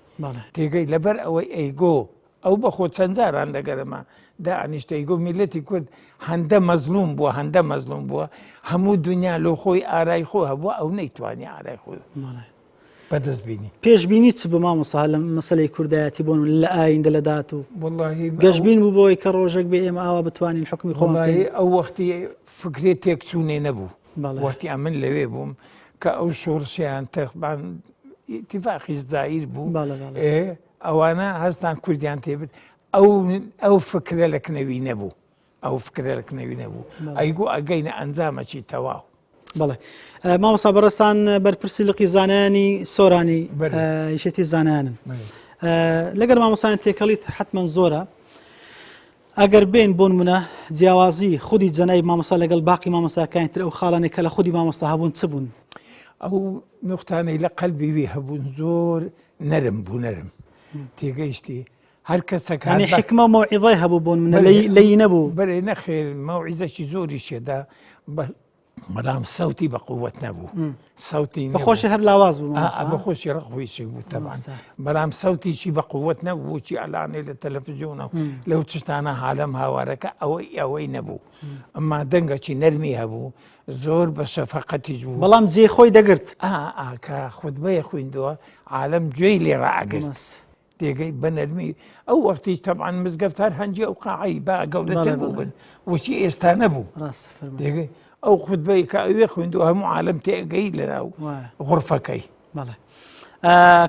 تيجي لبر أو إيجو أو بخو تنزار عندك ما دا عنيش تيجو ملتي كرد هندا مظلوم بوا هندا مظلوم بوا همو الدنيا لو خوي آراي خو هبوا أو نيتواني آراي خو بدز بینی پێشبینی چ بە مامۆستا لە مەسەلەی کوردایەتی بۆن لە ئایندە لەدات و والله گەشتبین بوو بۆی کە ڕۆژێک بێ ئێمە ئاوا بتوانین حکمی خۆمان ئەو وەختی فکرێت تێکچوونێ نەبوو وەختی ئەمن لەوێ بووم کە ئەو شۆڕشیان تەقبان ئیتیفاقی زایر بوو ئەوانە هەستان کوردیان تێبێت ئەو فکرە لە کنەوی نەبوو ئەو فکرە لە کنەوی نەبوو ئەیگو ئەگەینە ئەنجامەکی تەواو بەڵێ مامۆستا بەڕێستان بەرپرسی لقی زانایانی سۆرانی یشێتی زانایانن لەگەر مامۆستایان تێکەڵیت حتمما زۆرە ئەگەر بێن بۆ نمونە جیاوازی خودی جەنای مامۆستا لەگەڵ باقی مامۆستاکانی تر ئەو خاڵانێک کە لە خودی مامۆستا هەبوون چ بوون ئەو نقطانەی لە قەلبی وی هەبوون زۆر نەرم بوو نەرم تێگەیشتی هەر کەسەکە حکمە مەوعیزەی هەبوو بۆ نمونە لەی نەبوو بەرێ نەخێر مەوعیزەکی زۆری شێدا بەڵام سەوتی بە قووەت نەبوو سەوتی بەخۆشی هەر لاواز بوو بەخۆشی ڕەخویشی بوو تەبان بەڵام سەوتیشی بە قووەت نەبوو چی ئەلانێ لە تەلەڤیزیۆنە لەو تشتانە هالەم هاوارەکە ئەوەی نەبوو ئەمما دەنگەکی نەرمی هەبوو زۆر بە شەفەقەتیش بوو بەڵام جێ خۆی دەگرت کە خوتبەیە خوێندەوە عالەم گوێی لێ ڕائەگرت تێگەی بە نەرمی ئەو وەختیش تەبعان مزگەفتار هەنجی ئەو قاعی با گەورەتر بوو بن وشی ئێستا نەبوو تێگەی ئەو خوتبەی کە ئەوێ خوێندەوە هەموو عالەم تێگەی لەناو غورفەکەی بەڵێ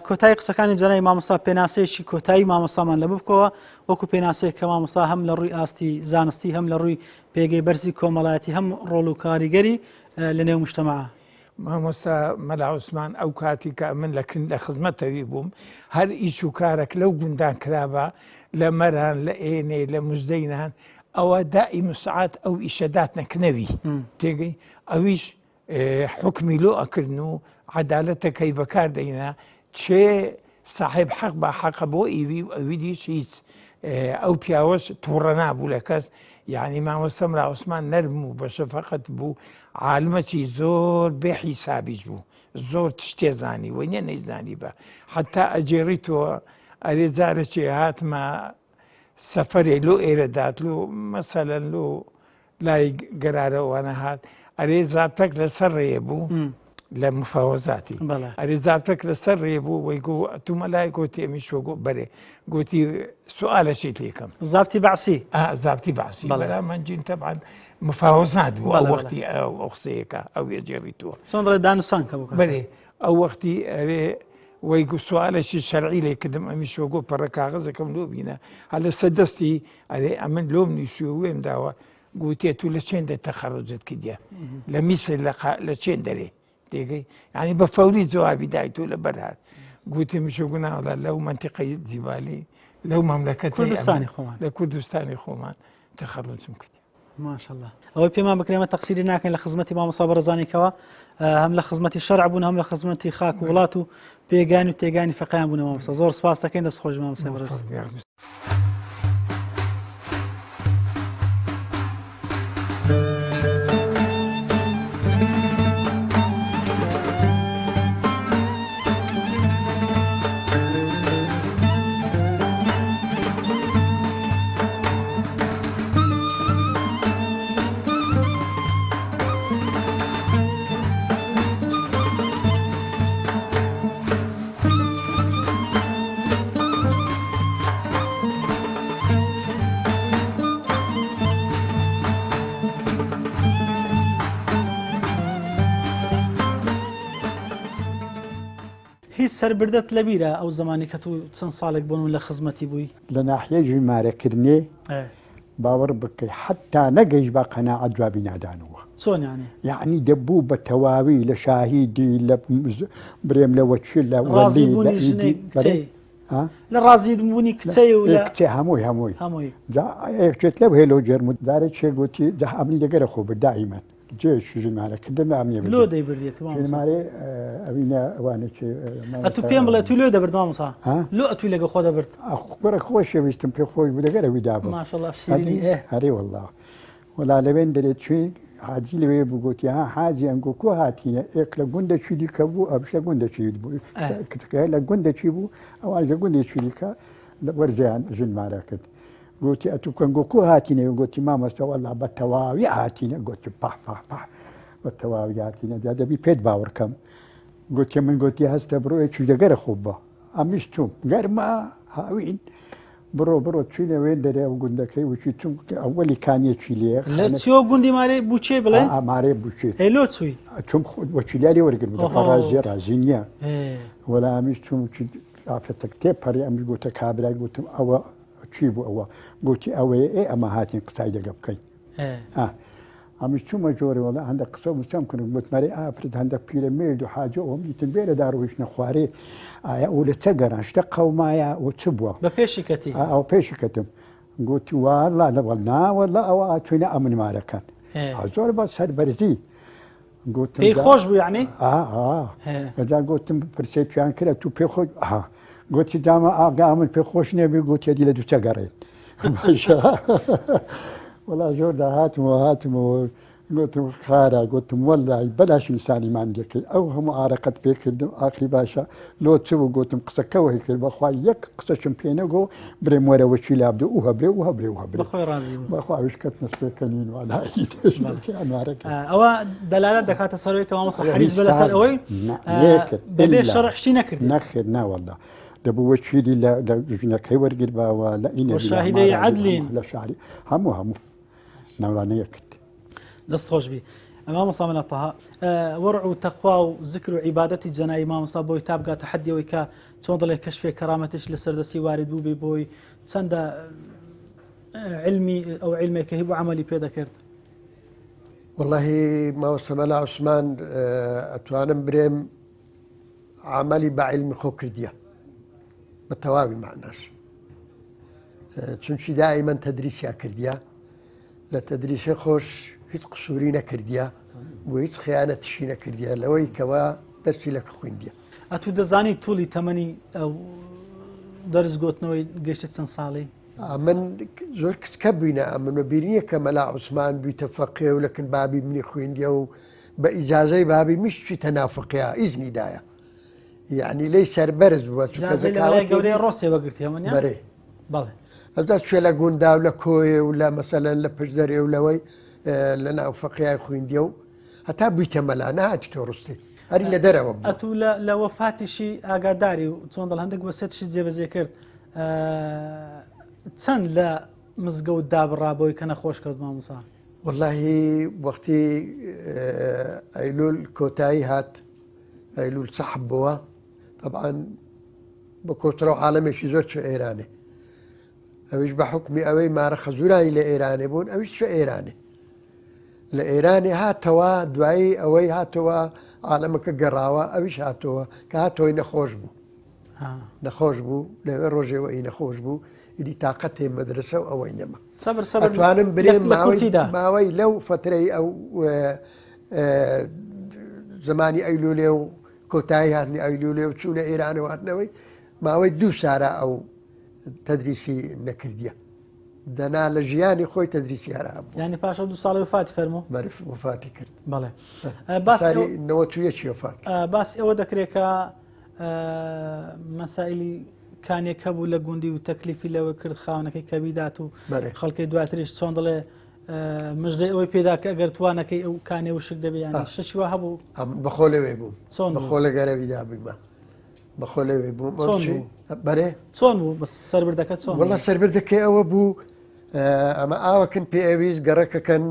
کۆتایی قسەکانی جەنای مامۆستا پێناسەیەکی کۆتایی مامۆستامان لە بکەوە وەکو پێناسەیە کە مامۆستا هەم لە ڕووی ئاستی زانستی هەم لە ڕووی پێگەی بەرزی کۆمەڵایەتی هەم ڕۆڵ و کاریگەری لە نێو مجتەمەعە مامۆستا مەلا عوسمان ئەو کاتی کە من لە خزمەتەوی بووم هەر ئیش و کارێک لەو گوندان کرابە لە مەران لە ئێنێ لە مژدەینان ئەوە دائیم سعات ئەو ئیشەدات نەکنەوی تێگەی ئەویش حکمی لۆ ئەکردن و عەدالەتەکەی بەکاردەینا چێ صاحب حەق بە حەقە بۆ ئیوی و ئەویدیش هیچ ئەو پیاوەش تووڕە نابوو لە کەس یعنی مامۆستا ملا عوسمان نەرم و بە شەفەقەت بوو عالمەکی زۆر بێحیسابیش بوو زۆر تشتێ زانی وەنیە نەیزانی بە حتا ئەجێڕیتەوە ئەرێ جارێکی هاتمە سەفەرێ لۆ ئێرەدات لۆ مەسەلەن لۆ لای گەرارەوانە هات ئەرێ زابتەک لەسەر ڕێ بوو لە مفاوەزاتی ئەرێ زابتەک لەسەر ڕێ بوو وەی گو تومە لای گۆتی ئەمیش وەگۆ بەرێ گوتی سوالەشیت لێکەم زابتی بەعسی زابتی بەعسی بەلامەنجین تەبعان مفاوەزات بوو ئەو وەختی ئەو قسەیەکە ئەو ێجێڕیتووە چۆن دڵێ دانووسان کە بوو بەرێ ئەو وەختی ئەوێ وەی سوالێکی شەرعی لێ کردم ئەمیش وەگۆ پەڕە کاغەزەکەم لۆ بینە هەلە سەدەستی ئەرێ ئەمن لۆم نیشی و وێم داوە گوتێت و لە چێندە تەخەڕوجت کردە لە میسر لە چێن دەرێ تێگەی ینی بە فەوری جوابی دایت و لە بەرهات گوتی میشۆ گوناوەڵا لەو منتیقەی جیبالی لەو مەملەکەتی کوردستانی خۆمان لە کوردستانی خۆمان تەخەڕوجم کرد ماشاءالله ئەوەی پێمان بکرێمە تەقسیری ناکەین لە خزمەتی مامۆستا بەڕێزانێکەوە هەم لە خزمەتی شەرع بوون هەم لە خزمەتی خاک و وڵات و پێگانی و تێگانی فەقیان بوون مامۆستا زۆر سپاس دەکەین دەست خۆش مامۆستا بەڕێز وتی سەربردەت لەبیرە ئەو زمانی کە تو چەند ساڵێک بوون لە خزمەتی بووی لە ناحیە ژمارەکردنێ باوەڕ بکەی حتا نەگەیش بە قەناعەت جوابی نادانەوە چۆن یعنی دەبوو بە تەواوی لە شاهیدی لە برێم لە وەچی لە وەلی لە ڕازی بوونی کچەی و کچێ هەمووی یەکێت لەو هێلۆ جەرموت دارێک چێگوتی ئەمنی دەگەرە خۆ بەدائیمەن جێشی ژمارەکردن ئەمنیە لۆ دەیبردێت ژمارێ ئەوینە ئەوانە ئەتو پێم بڵێ تو لێ دەبرد مامۆستا لۆ ئەتوی لەگە خۆ دەبرد وەرە خۆش شێویستم پێ خۆش بوو دەگەرەوی دابوو ماشەڵڵا شیرینی هەرێ وەڵڵا وەڵا لەوێن دەرێت چوین حاجی لەوێ بگوتی ها حاجی ئەنگۆکۆ هاتیینە ئێک لە گوندەچی دیکە بوو ئەبش لە گوندەچی بوو کچەکە لە گوندەچی بوو ئەوان لە گوندێکی دیکە لە وەرزیان ژنمارە کرد گوتی ئەتو کەنگۆکۆ هاتیینە گوتی مامۆستا وەڵا بە تەواوی هاتیینە گوتی پاح بە تەواوی هاتیینە دا دەبی پێت باوەڕکەم گوتی من گوتی هەستە بڕۆیەکی دەگەرە خوب بە ئەمیش چوم گەرمە هاوین بڕۆ چینە وێن دەرێ و گوندەکەی وچی چونکە ئەوەلی کانیەکی لێ چۆ گوندی مارێ بچێ بڵێ ئامارێ بچێت لۆ چووی چۆم وەکیلاری وەرگرم ڕازیە ڕازی نییە وەلا ئەمیش چوم ئافرەتە تێپەڕی ئەمیش گوتە کابرای گوتم ئەوە چی بوو ئەوە گوتی ئەوەیە ئەمە هاتین قسای دەگە بکەین ئەمیش چوومە جۆرە وەڵا هەندێک قسە وسەم کردم گوتمەری ئافرەت هەندێک پیرەمێرد و حاجە ئەوم دیتن بێرە داڕۆیشتە خوارێ ئایا ئەو لە چە گەڕان شتە قەومایە و چ بووە بە پێشی کەتی ئەو پێشی کەتم گوتی وڵا لەوەڵ ناوەڵا ئەوە ئاچوینە ئەمنمارەکەن زۆر بە سەربەرزی گوتم پێی خۆش بوو یعنی ئەجا گوتم پرسێ پیان کرد تو پێ خۆش گوتی دامە ئاگا من پێ خۆش نێبی گوتیەدی لە دووچە گەڕێن وڵا زۆر هاتمەوە گوتم خارە گوتم وەڵای بەلاش نیسانیمان دەکەی ئەو هەموو ئارەقەت پێکردم ئاخری باشە لۆ چ بوو گوتم قسەکەوەی کرد بەخوا یەک قسەشم پێ نەگۆ برێم وەرەوەچی لابدو و هەبرێ و هەبرێ و هەبرێ بەخواویش کەت نسپێکەنین وانارەکە ئەوە دەلالەت دەکاتە سەرەوەی کە مامۆستا حەریص بە لەسەر ئەوەی بەبێ شەڕحشتی نەکرد نەخێر ناوەڵا دەبوو وەچیلی لە ژنەکەی وەرگر باوە لە ئینە شاهیدەی عەدلین لە شاری هەموو ناوانەیە کرد دەست خۆش بی مامۆستا منەتەها وەرع و تەخوا و ذکر و عیبادەتی جەنایی مامۆستا بۆی تا بگاتە حەدیەوەی کە چۆن دەڵێ کەشفێ کەرامەتش لە سەردەستی وارد بوو بێ بۆی چەندە علمی ئەو علمێکە هی بۆ عەمەلی پێ دەکرد والله مامۆستا مەلا عوسمان ئەتوانم برێم عەمەلی بە عیلمی خۆ کردیە بە تەواوی معناش چونکی دائیمەن تەدریسیا کردیە لە تەدریسی خۆش هیچ قسووری نەکردیە بۆ هیچ خیانەتشی نەکردیە لەوەی کەوا دەستی لەکە خوێندیە ئەتو دەزانی توولی تەمەنی دەرز گۆتنەوەی گەشتە چەند ساڵی من زۆر کچکە بووینە من بەبیرنیە کە مەلا عوسمان بوویتە فەقێ و لەکن بابی منی خوێندیە و بە ئیجازەی بابی میش چوویتە نافقەیە ئیزنی دایە یعنی لەی سەربەرز بووە گەورەی ڕۆستێ وەگرتیەوەنیە بەرێ بەڵێ ئەدا کوێ لە گوندا و لە کۆیە و لە مەسەلەن لە پشت دەرێ و لەوەی لە ناو فەقیای خوێندیە و هەتا بوویتە مەلا نهاتی تۆ ڕستی هەری لە دەرەوە بوو ئەتو لە وەفاتیشی ئاگاداری و چۆن دڵ هەندێک وەسێتشی جێبەجێ کرد چەند لە مزگەوت دابڕابەوەی کە نەخۆش کرد مامۆستا واللهی وەختی ئەیلول کۆتایی هات ئەیلول سەحب بووە طبعا بە کۆترە و عالەمێکی زۆر چ ئێرانێ ئەویش بە حکمی ئەوەی مارە خەزورانی لە ئێرانێ بوون ئەویش چ ئێرانێ لە ئێرانی هاتەوە دوایی ئەوەی هاتەوە عالەمەکە گەڕاوە ئەویش هاتەوە کە هاتەوەی نەخۆش بوو لەوێ ڕۆژێەوە ئەی نەخۆش بوو ئیدی تااقەتێ مەدرسە و ئەوەی نەما ئەتوانم برێن ماوەی لەو فترەی ئەو زمانی ئەیلولێ و کۆتایی هاتنی ئەیلولێ و چوونە ئێرانەوە هاتنەوەی ماوەی 2 سارە ئەو تەدریسی نەکردیە دەنا لە ژیانی خۆی تەدریسی هەرا بوو ینی پاشە 2 ساڵی وفاتی فەرموو وفاتی کرد بەڵێ باسی 91 وفات باسی ئەوە دەکرێت کە مەسائلی کانێک هەبوو لە گوندی و تەکلیفی لەوە کرد خاونەکەی کەبیدات و خەڵکی دواتریش چۆن دەڵێ مژدەی ئەوەی پێدا کە ئەگەر توانەکەی ئەو کانێ و شک دەبێت شەشیوە هەبوو بەخۆ لەوێ بوو بەخۆ لە گەرەویدا بوومە بەخۆ لەوێ بوو بەرێ چۆن بوو بە سەربردەکە چۆن وەڵا سەربردەکەی ئەوە بوو ئەمە ئاوەکن پێویست گەڕەکەکەن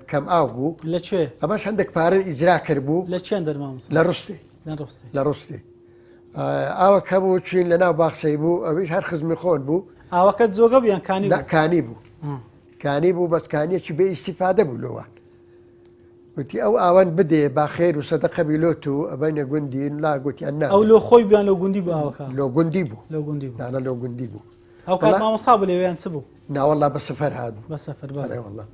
کەم ئاو بوو لەکوێ ئەمەش هەندێک پارە ئیجرا کرد بوو لە چێن دەرمام لە ڕستی لە ڕستی ئاوە کەبوو چین لە ناو باخچەی بوو ئەویش هەر خزمی خۆن بوو ئاوەکەت جۆگە بیان کانی کانی بوو کانی بوو بەس کانیەکی بێ ئیسیفادە بوو لەوان وتی ئەو ئاوان بدێ با خێر و سەدەقە بیلۆت و ئەبەینە گوندین لا گوتیان نا ئەو لۆ خۆی بیان لەو گوندی بوو ئاوەکە لۆ گوندی بوو لەو گوندی بوو دانا لۆ گوندی بوو ئەو کات مامۆستا بوو لەوێیان چ بوو ناوەڵا بە سەفەر هاتبوو بە سەفەر وەڵا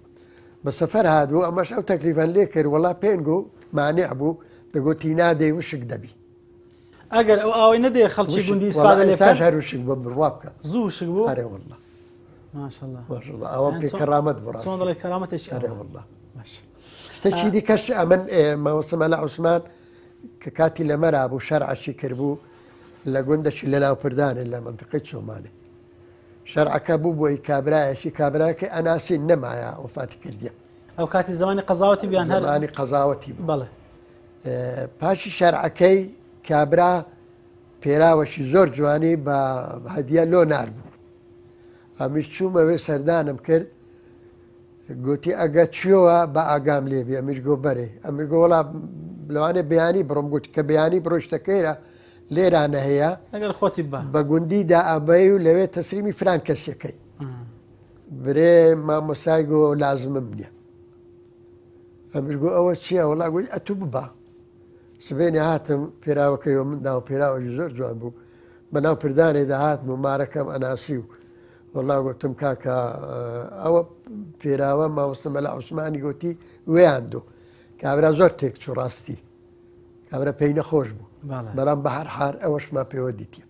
بە سەفەر هاتبوو ئەمەش ئەو تەکلیفان لێ کرد وەڵا پێنگ و مانع بوو دەگوتی نادەی وشک دەبی ئەگەر ئەو ئاوەی نەدێ خەڵکی گوندی ئیسفادە لێ ساش هەر وشک بە بڕوا بکە زوو وشک بوو هەرێ وەڵا ماشەڵڵا ئەوە پێ کەرامەت چۆن بڕاستی دەڵێ کەرامەتێکی هەرێ وەڵا باش شتێکی دیکەش ئەمن مەوەسمە لە عوسمان کە کاتی لەمەرا بوو شەرعەشی کردبوو لە گوندەشی لە ناوپردانێ لە منتقی چۆمانێ شەرعەکە بوو بۆی کابرایەشی کابراکە ئەناسی نەمایە وفاتی کردیە ئەو کاتی زمانی قەزاوەتی بیان هەر زمانی قەزاوەتی بوو بەڵێ پاشی شەرعەکەی کابرا پێراوەشی زۆر جوانی بە هەدیە لۆ نار بوو ئەمیش چوومەوێ سەردانم کرد گوتی ئەگە چیەوە بە ئاگام لێبی ئەمیش گۆ بەرێ ئەمیر گۆڵا لەوانێ بەیانی بڕم گوتی کە بەیانی بڕۆشتەکەیرە لێرانە هەیە ئەگەر خۆتی بە بە گوندیدا ئەبەی و لەوێ تەسریمی فران کەسەکەی برێ مامۆسای گۆ لازمم نییە ئەمیر گۆ ئەوە چییە وڵا گوی ئەتوو ببە سبێنێ هاتم پێراوەکەیەوە من ناو پێراوەژی زۆر جوان بوو بەناو پردانێدا هاتم و مارەکەم ئەناسی و وەڵا گوتم کاکە ئەوە پێراوە مامۆستە لە عوسمانی گوتی وێیاندۆ کابرا زۆر تێکچوو ڕاستی کابرا پێی نەخۆش بوو بەڵام بە هەر حار ئەوەشما پێوە دیتە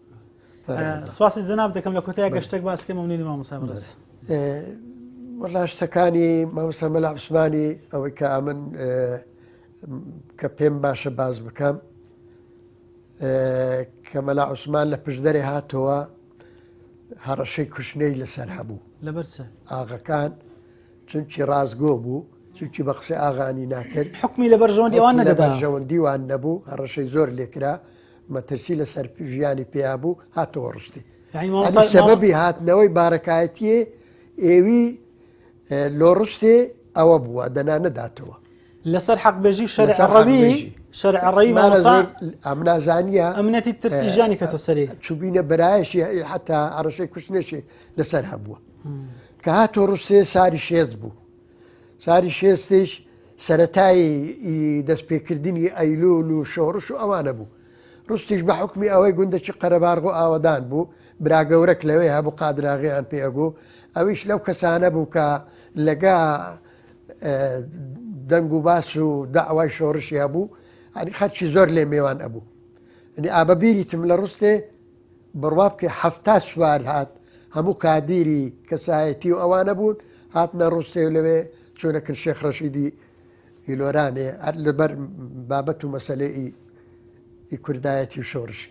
سواسی زەناب دەکەم لە کۆتای گەشتێک باسکەم ئەمنی مامۆستا بەڕێز وەڵا شتەکانی مامۆستا لە عوسمانی ئەوەی کە ئەمن کە پێم باشە باز بکەم کە مەلا عوسمان لە پشدەرێ هاتەوە هەڕەشەی کوشنەی لەسەر هەبوو لەبەرچە ئاغەکان چونکی ڕازگۆ بوو چونکی بە قسەی ئاغانی ناکرد حکمی لە بەرژەوەندیوان لە نەدەدا بەرژەوەندیوان نەبوو هەڕەشەی زۆر لێکرا مەترسی لەسەر ژیانی پێیا بوو هاتەوە ڕستی سەبەبی هاتنەوەی بارەکایەتیە ئێوی لۆ ڕستێ ئەوە بووە دەنا نەداتەوە لەسەر حەقبێژی شەرعڕەوی شەرعڕەوی مامۆستا ئەم نازانیە ئەمنەتی ترسی ژیانی کەتە سەری چوبینە بەرایشی حتا هەڕەشەی کوشتنێشی لەسەر هەبووە کە هاتۆ ڕوسێ ساری شێز بوو ساری شێستش سەرەتایی دەستپێکردنی ئەیلول و شۆڕش و ئەوانە بوو ڕستیش بە حکمی ئەوەی گوندەکی قەرەبارغ و ئاوەدان بوو براگەورەك لەوێ هەبوو قادراغیان پێگو ئەویش لەو کەسانە بوو کە لەگا دەنگ و باس و داوای شۆڕشی هەبوو ئەنی خەرکی زۆر لێ میێوان ئەبوو ئەنی ئابەبیریتم لە ڕستێ بڕوا بکە هەفتا سوار هات هەموو کادیری کەسایەتی و ئەوانە بوون هاتنە ڕستێ و لەوێ چۆنەکرد شێخ ڕەشیدی ئیلۆرانێ هەر لەبەر بابەت و مەسەلەی کوردایەتی و شۆڕشی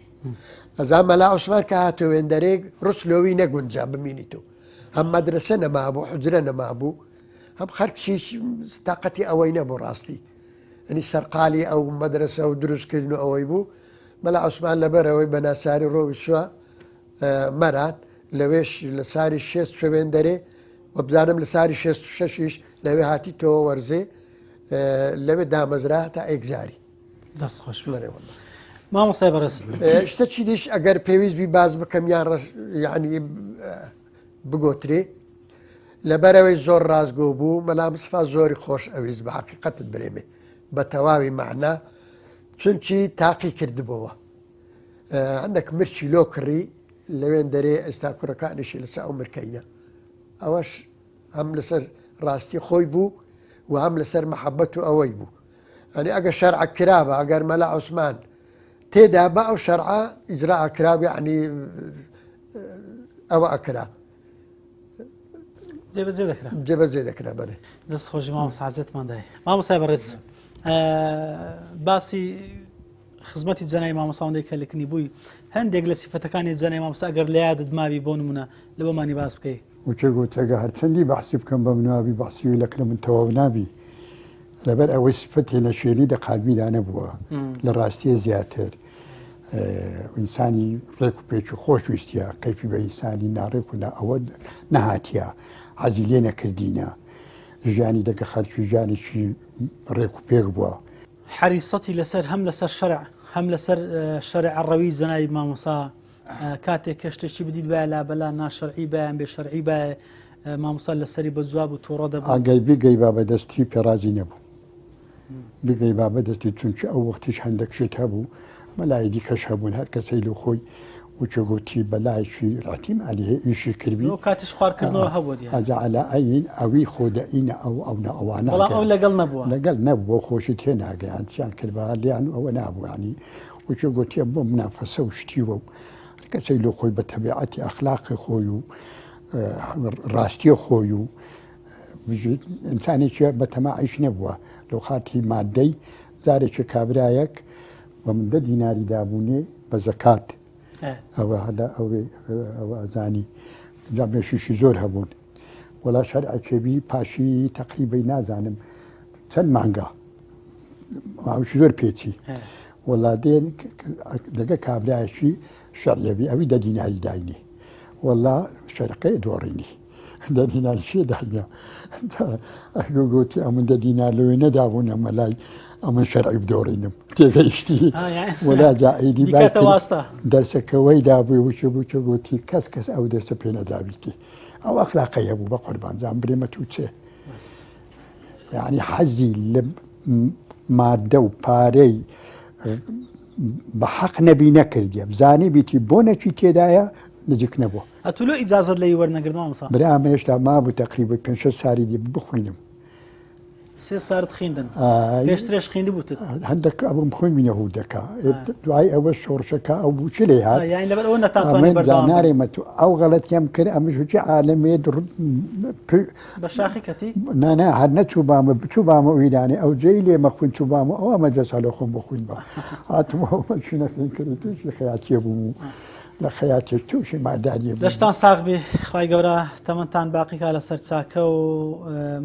ئەزان مەلا عوسمان کە هاتۆ وێندەرێک ڕوسلۆوی نەگونجا بمینیتەوە هەم مەدرسە نەمابوو حجرە نەمابوو هەم خەرکیش تااقەتی ئەوەی نەبوو ڕاستی ئەنی سەرقالی ئەو مەدرسە و دروستکردن و ئەوەی بوو مەلا عوسمان لەبەرەوەی بە ناساری ڕۆوی سووە مەران لەوێش لە ساری شێست شوێندەرێ و بزانم لە ساری 66 لەوێ هاتی تۆ وەرزێ لەوێ دامەزرا تا ئێگزاری دەست خۆش مەرێ وەڵڵا مامۆستای بەڕێز شتێکی دیش ئەگەر پێویستبی باز بکەم یان یعنی بگۆترێ لەبەرەوەی زۆر ڕازگۆ بوو مەلا مستەفا زۆری خۆش ئەویست بە حەقیقەتت برێمێ بە تەواوی مەعنا چونکی تاقی کردبەوە هەندێک مرچی لۆ کڕی لەوێن دەرێ ئێستا کوڕەکانیشی لەسەر ئەو مرکەینە ئەوەش هەم لەسەر ڕاستی خۆی بوو و هەم لەسەر مەحەبەت و ئەوەی بوو ئەنی ئەگە شەرع کرابە ئەگەر مەلا عوسمان تێدا بە ئەو شەرعە ئیجرا ئەکراب یعنی ئەوە ئەکرا جێبەجێ دەکرا بەرێ دەست خۆشی مامۆستا حەزێتماندای مامۆستای بەڕێز باسی خزمەتی جەنای مامۆستاوەندەی کە لەکنی بووی هەندێک لە سیفەتەکانی جەنای مامۆستا ئەگەر لە یادت ماوی بۆ نمونە لە بۆمانی باس بکەی وچە گوتەگە هەرچەندی بەحسی بکەم بە منوابی بەحسیوی لەکرە من تەواو نابی لەبەر ئەوەی سفەتی لە شوێنی دەقالبیدا نەبووە لە ڕاستیە زیاتر ئینسانی ڕێک و پێچ و خۆش ویستە کەیفی بە ئینسانی ناڕێک و ئەوە نەهاتیە حەزی لێ نەکردینە ژیانی دەکە خەرکی ژیانێکی ڕێک و پێک بووە حەریسەتی لەسەر هەم لەسەر شەرع هم لسر شرع الروي زناي ماموسا كاتێک کەشتێکی بدیت بە لا بەلا ناشەرعی بەیان بێ شەرعی بە مامۆسا لەسەری بە جواب و تووڕە دەبوو ئاگای بگەی با بەدەستی پێرازی نەبوو بگەی با بەدەستی چونکە ئەو وەختیش هەندێک شت هەبوو بەلای دیکەش هەبوون هەر کەسەی لە خۆی وچەگوتی بەلایشی ڕاتیم علیه ئیشی کردی کاتیش خواردکردنەوە هەبوو ئەجعلا ئەین ئەوی خۆدەئینە ئەوە ئەوانە بەڵام ئەو لەگەڵ نەبووە لەگەڵ نەبووە خۆشی تێناگەیان چیان کرد بە لیان ئەوە نابوو ینی وچەگوتیە بۆ منافەسە و شتیوە و کەسەی لە خۆی بە تەبیعەتی ئەخلاقی خۆی و ڕاستی خۆی و ئینسانێکی بە تەماعیش نەبووە لەو خاتی مادەی جارێکی کابرایەک بە من 10 دیناری دابوونێ بە زەکات ئەوە هەدا ئەوە ئەزانی جامێشیشی زۆر هەبوون وەڵا شەرعەکێبی پاشی تەقریبەی نازانم چەند مانگە ماوەشی زۆر پێچی وەڵا دێن دەگە کابرایەکی شەڕیەبی ئەوی 10 دیناری داینێ وەڵا شەرقەیە دۆڕینی 10 دیناری شێ داینە گوتی ئەمن 10 دینار لەوێ نەدابوون ئەمە لای ئەمە شەرعی بدۆڕینم تێگەیشتی وەلا جائیدی دەرسەکەوەی دابووی وچە گوتی کەس ئەو دەستە پێ نەدابیتی ئەو ئەخلاقەیە بوو بە قوربان جان برێمە تو چێ یعنی حەزی لە مادە و پارەی بە حەق نەبی نەکردیە بزانێ بیتی بۆ نەچی تێدایە نزیک نەبووە ئەتولۆ ئیجازەت لەی وەرنەگرت مامۆستا برا ئێشتا مابوو تەقریبا 5 ساری دی بخوێنم 3 سارت خوێندن پێشترێش خوێندی بووتت هەندێک ئەوم خوێنی هەهودەکە دوای ئەوە شۆڕشەکە ئەو بوو چ لێ هات یانی لەبەر ئەوە نەتانتوانی بەردەوام نارێمە تو ئەو غەڵەتیام کرد ئەمەش هیچ عالەمێ بە شاخی کەتی نانە هەر نەچوو بامە بچوو بامە ئیرانی ئەو جێی لێمە خوێن چوو بامە ئەوە مەدرسە لە خۆم بخوێن بە هاتمەوە مەچینەکەین کرد تووشی خەیاتیە بوو لە خەیاتێک تووشی ماداریە دەشتان ساغبی خی گەورە تەمەتان باقیکا لە سەر چاکە و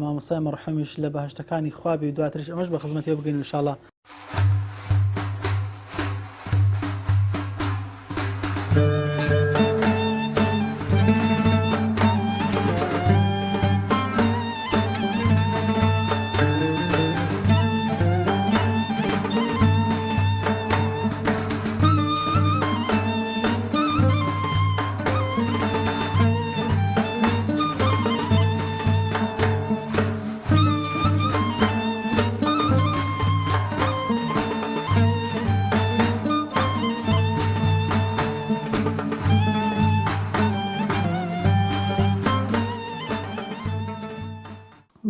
مامۆسای مەرحومیش لە بەهشتەکانی خوابی و دواتریش ئەمەش بە خزمەتی بگەین انشاءالله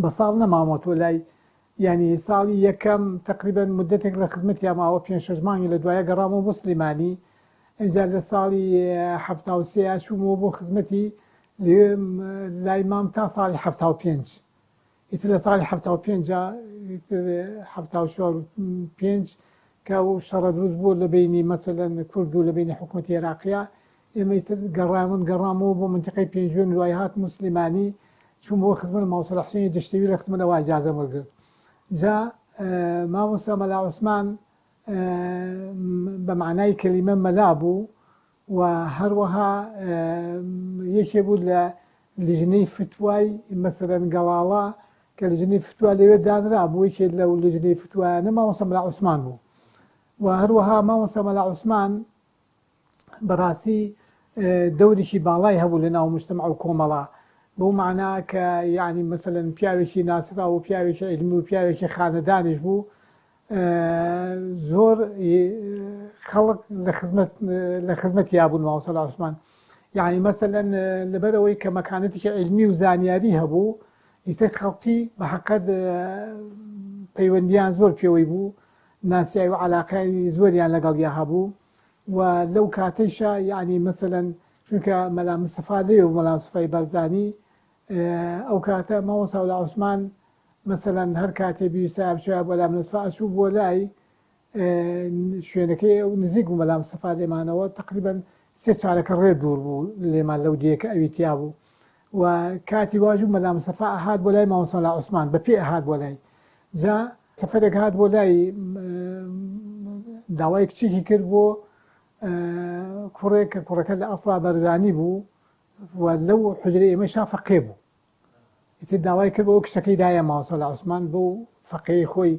بە ساڵ نەمامەوە لای ینی ساڵی یەکەم تقریبا مدتێک لە خزمەتی ئەماوە 5-6 مانگی لە دوایە گەڕامەوە بۆ سلێمانی ئەجا لە ساڵی 1970 چوومەوە بۆ خزمەتی لای مام تا ساڵی 75 ئیتر لە ساڵی 75 5 کە و شەڕە دروست بوو لە بینی مەسەلەن کورد و لە بینی حکوومەتی عێراقیە ئێمە ئیتر گەڕامەوە بۆ منتیقەی پێنجوێن دوای هات مسلمانی چوومەوە خزمەت مامۆستا حوسێنی دەشتەوی لە خزمەتەوە ئیجازە وەرگرت جا مامۆستا مەلا عوسمان بە معنای کەلیمە مەلا بوو و هەروەها یەکێ بوو لە لیژنەی فتوای مەسەلەن گەڵاڵە کە لیژنەی فتوا لەوێ دانرا بوو یەکێ لەو لیژنەی فتوایانە مامۆستا مەلا عوسمان بوو و هەروەها مامۆستا مەلا عوسمان بەڕاستی دەورێکی باڵای هەبوو لە ناو مجتەمع و کۆمەڵە بۆ معنا کە یعنی مەسەلەن پیاوێکی ناسرا و پیاوێکی علمی و پیاوێکی خانەدانیش بوو زۆر خەڵک لە خزمەتی یابوون مامۆستا مەلا عوسمان یعنی مەسەلەن لەبەرەوەی کە مەکانەتێکی علمی و زانیاری هەبوو ئیتر خەڵکی بە حەقەت پەیوەندیان زۆر پێوەی بوو ناسیایی و عەلاقەی زۆریان لەگەڵیا هەبوو و لەو کاتەیشە یعنی مەسەلەن چونکە مەلا مستەفا لێ و مەلا مستەفای بەرزانی ئەو کاتە مامۆستا مەلا عوسمان مەسەلەن هەر کاتێ بیویستە بچووە بۆ مەلا مستەفا ئەچوو بۆ لای شوێنەکەی ئەو نزیک و مەلا مستەفا لێمانەوە تقریبا 3 چارەکە ڕێ دوور بوو لێمان لەو دیەکە ئەوی تیا بوو و کاتی واژوو مەلا مستەفا ئەهات بۆ لای مامۆستا مەلا عوسمان بەپێ ئەهات بۆ لای جا سەفەرێک هات بۆ لای داوای کچێکی کرد بۆ کوڕێک کە کوڕەکە لە ئەسڵا بەرزانی بوو و لەو حجرەی ئێمەشا فەقێ بوو ئیتر داوای کرد بۆ کشتەکەی دایە مامۆستا مەلا عوسمان بۆ فەقێی خۆی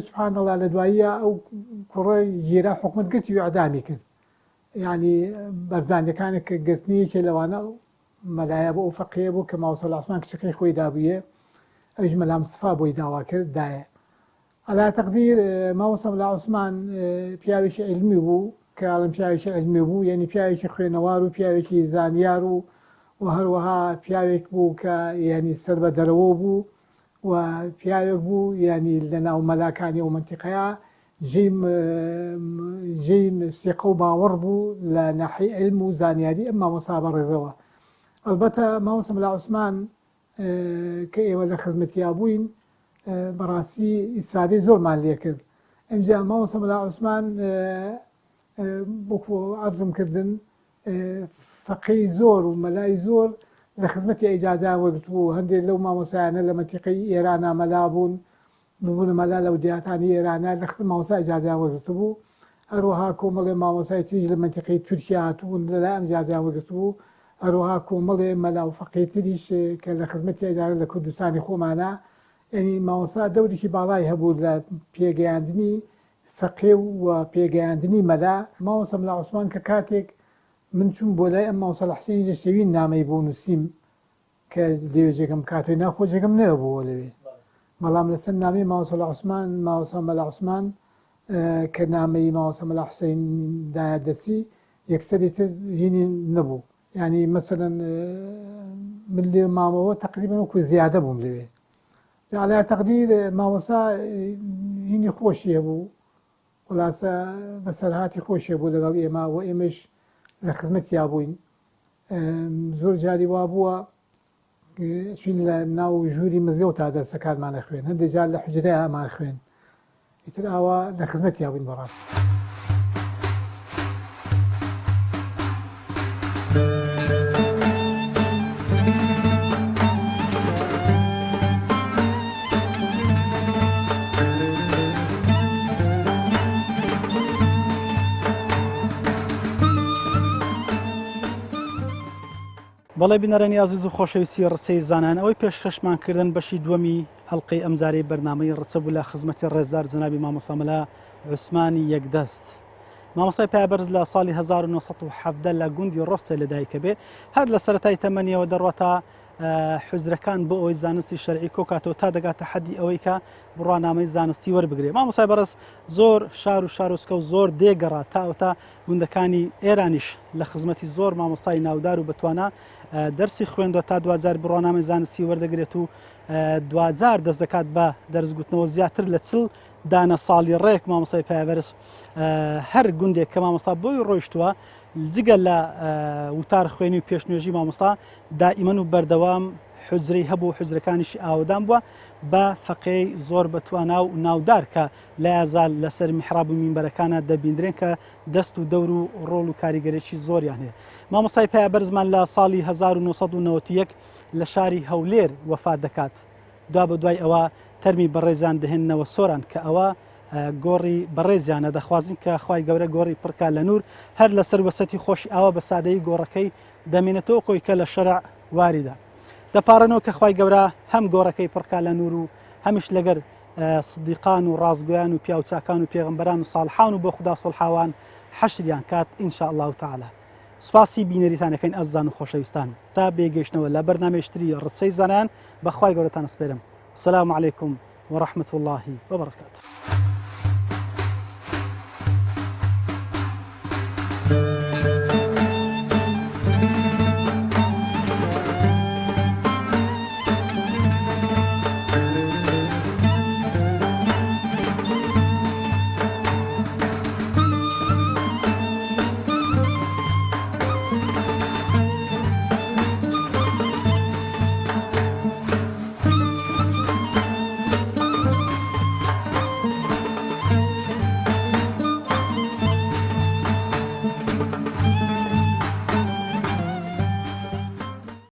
سبحان الله لە دواییە ئەو کوڕی ژێرا حکومت گرتی و ئەعدامی کرد یعنی بەرزانەکانێک کە گرتنیەکێ لەوانە مەلایە بۆ ئەو فەقیە بوو کە ماوەسە عوسمان کچەکەی خۆی دابوویە ئەوش مەلا مستەفا بۆی داوا کرد دایە على تقدیر ماوەسە عوسمان پیاوێکی علمی بوو کە ئەڵم پیاوێکی علمی بوو یعنی پیاوێکی خوێنەوار و پیاوێکی زانیار و هەروەها پیاوێک بوو کە یعنی سەر بە دەرەوە بوو و پیاوێک بوو یعنی لە ناو مەلاکانی و منتیقەیە ژێی سێقە و باوەڕ بوو لە ناحی علم و زانیاری ئەم مامۆستا بەڕێزەوە ئەلبەتە ماوەسە عوسمان کە ئێوە لە خزمەتیا بووین بەڕاستی ئیسفادەی زۆرمان لێ کرد ئەمجا ماوەسە عوسمان بۆکو عەرزم کردن فەقی زۆر و مەلای زۆر لە خزمەتی ئیجازیان وەرگرتبوو هەندێک لەو مامۆسایانە لە منتیقەی ئێرانە مەلا بوون ببوون مەلا لە وڵاتانی ئێرانە لە مامۆسا ئیجازیان وەرگرتبوو هەروەها کۆمەڵێ مامۆسای تریش لە منتیقەی تورکیا هاتوون لەلا ئەم ئیجازیان وەرگرتبوو هەروەها کۆمەڵێ مەلا و فەقی تریش کە لە خزمەتی ئیجازە لە کوردستانی خۆمانە یعنی مامۆسا دەورێکی باڵای هەبوو لە پێگەیاندنی فەقێ و پێگەیاندنی مەلا ماوەسە عوسمان کە کاتێک من چوون بۆ لای ئەم ماوەسە حسێنی جەشتێوی نامەی بۆ نووسیم کە لێوێژێکم کاتۆی ناخۆشێکم نەبووە لەوێ بەڵام لەسەر نامەی ماوەسە عوسمان ماوەسە عوسمان کە نامەی ماوەسە حسێن دایە دەچی یەکسەری تر هینی نەبوو یعنی مەسەلەن من لێ مامەوە تقریبا وەکو زیادە بووم لەوێ على تقدیر ماوەسا هینی خۆشی هەبوو خولاسە بەسەرهاتی خۆشی بوو لەگەڵ ئێمە و ئێمەش لە خزمەتیا بووین زۆر جاری وا بووە چین لە ناو ژووری مزگەوت تا دەرسەکانمان خوێن هەندێک جار لە حوجرەیە ئەمان خوێن ئیتر ئاوا لە خزمەتیا بووین بەڕاستی بەڵێ بینەرانی عزیز و خۆشەویستی ڕچەی زانان ئەوەی پێشکەشمانکردن بەشی دووەمی ئەڵلقەی ئەمجارەی بەرنامەی ڕچە بوو لە خزمەتی ڕێزدار جەنابی مامۆستا مەلا عوسمانی یەکدەست مامۆستای پایبەرز لە ساڵی 1970 لە گوندی ڕۆستە لەدایکە بێ هەر لە سەرەتای تەمەنیەوە دەڕواتە حوزرەکان بۆ ئەوەی زانستی شەرعی کۆکاتەوە تا دەگاتە حەدی ئەوەی کە بڕوانامەی زانستی وەربگرێ مامۆستای بەڕێز زۆر شار و شارۆچکە و زۆر دێگەڕا تاوەتا گوندەکانی ئێرانیش لە خزمەتی زۆر مامۆستای ناودار و بتوانە دەرسی خوێندوە تا دوجار بڕوانامەی زانستی وەردەگرێت و دوجار دەست دەکات بە دەرزگوتنەوە زیاتر لە 40 دانە ساڵی ڕێک مامۆستای پایبەرز هەر گوندێک کە مامۆستا بۆی ڕۆیشتووە جگە لە وتار خوێنی و پێشنوێژی مامۆستا دائیمەن و بەردەوام حوجرەی هەبوو حوجرەکانیشی ئاودان بووە بە فەقێی زۆر بەتوانا و ناودار کە لە یازال لەسەر میحراب و مینبەرەکانە دەبیندرێن کە دەست و دەور و ڕۆڵ و کاریگەرێکی زۆریان هەیە مامۆستای پایبەرزمان لە ساڵی 1991 لە شاری هەولێر وەفات دەکات دوا بە دوای ئەوە تەرمی بەڕێزیان دەهێننەوە سۆران کە ئەوە گۆڕی بەڕێزیانە دەخوازن کە خوای گەورە گۆڕی پڕکا لە نور هەر لەسەر وەسەتی خۆشی ئاوە بە سادەیی گۆڕەکەی دەمێنێتەوە کۆی کە لە شەرع واریدا دەپارەنەوە کە خوای گەورە هەم گۆڕەکەی پڕکا لە نور و هەمیش لەگەر سدیقان و ڕازگویان و پیاوچاکان و پێغەمبەران و ساڵحان و بۆ خوددا سڵحاوان حەشریان کات ئینشاء الله تعالی سوپاسی بینەریتانەکەین ئەزان و خۆشەویستان تا بێگەیشتنەوە لە بەرنامەیەشتری ڕچەی زانایان بەخوای گەورەتان سپێرم السلام عليكم ورحمة الله وبركاته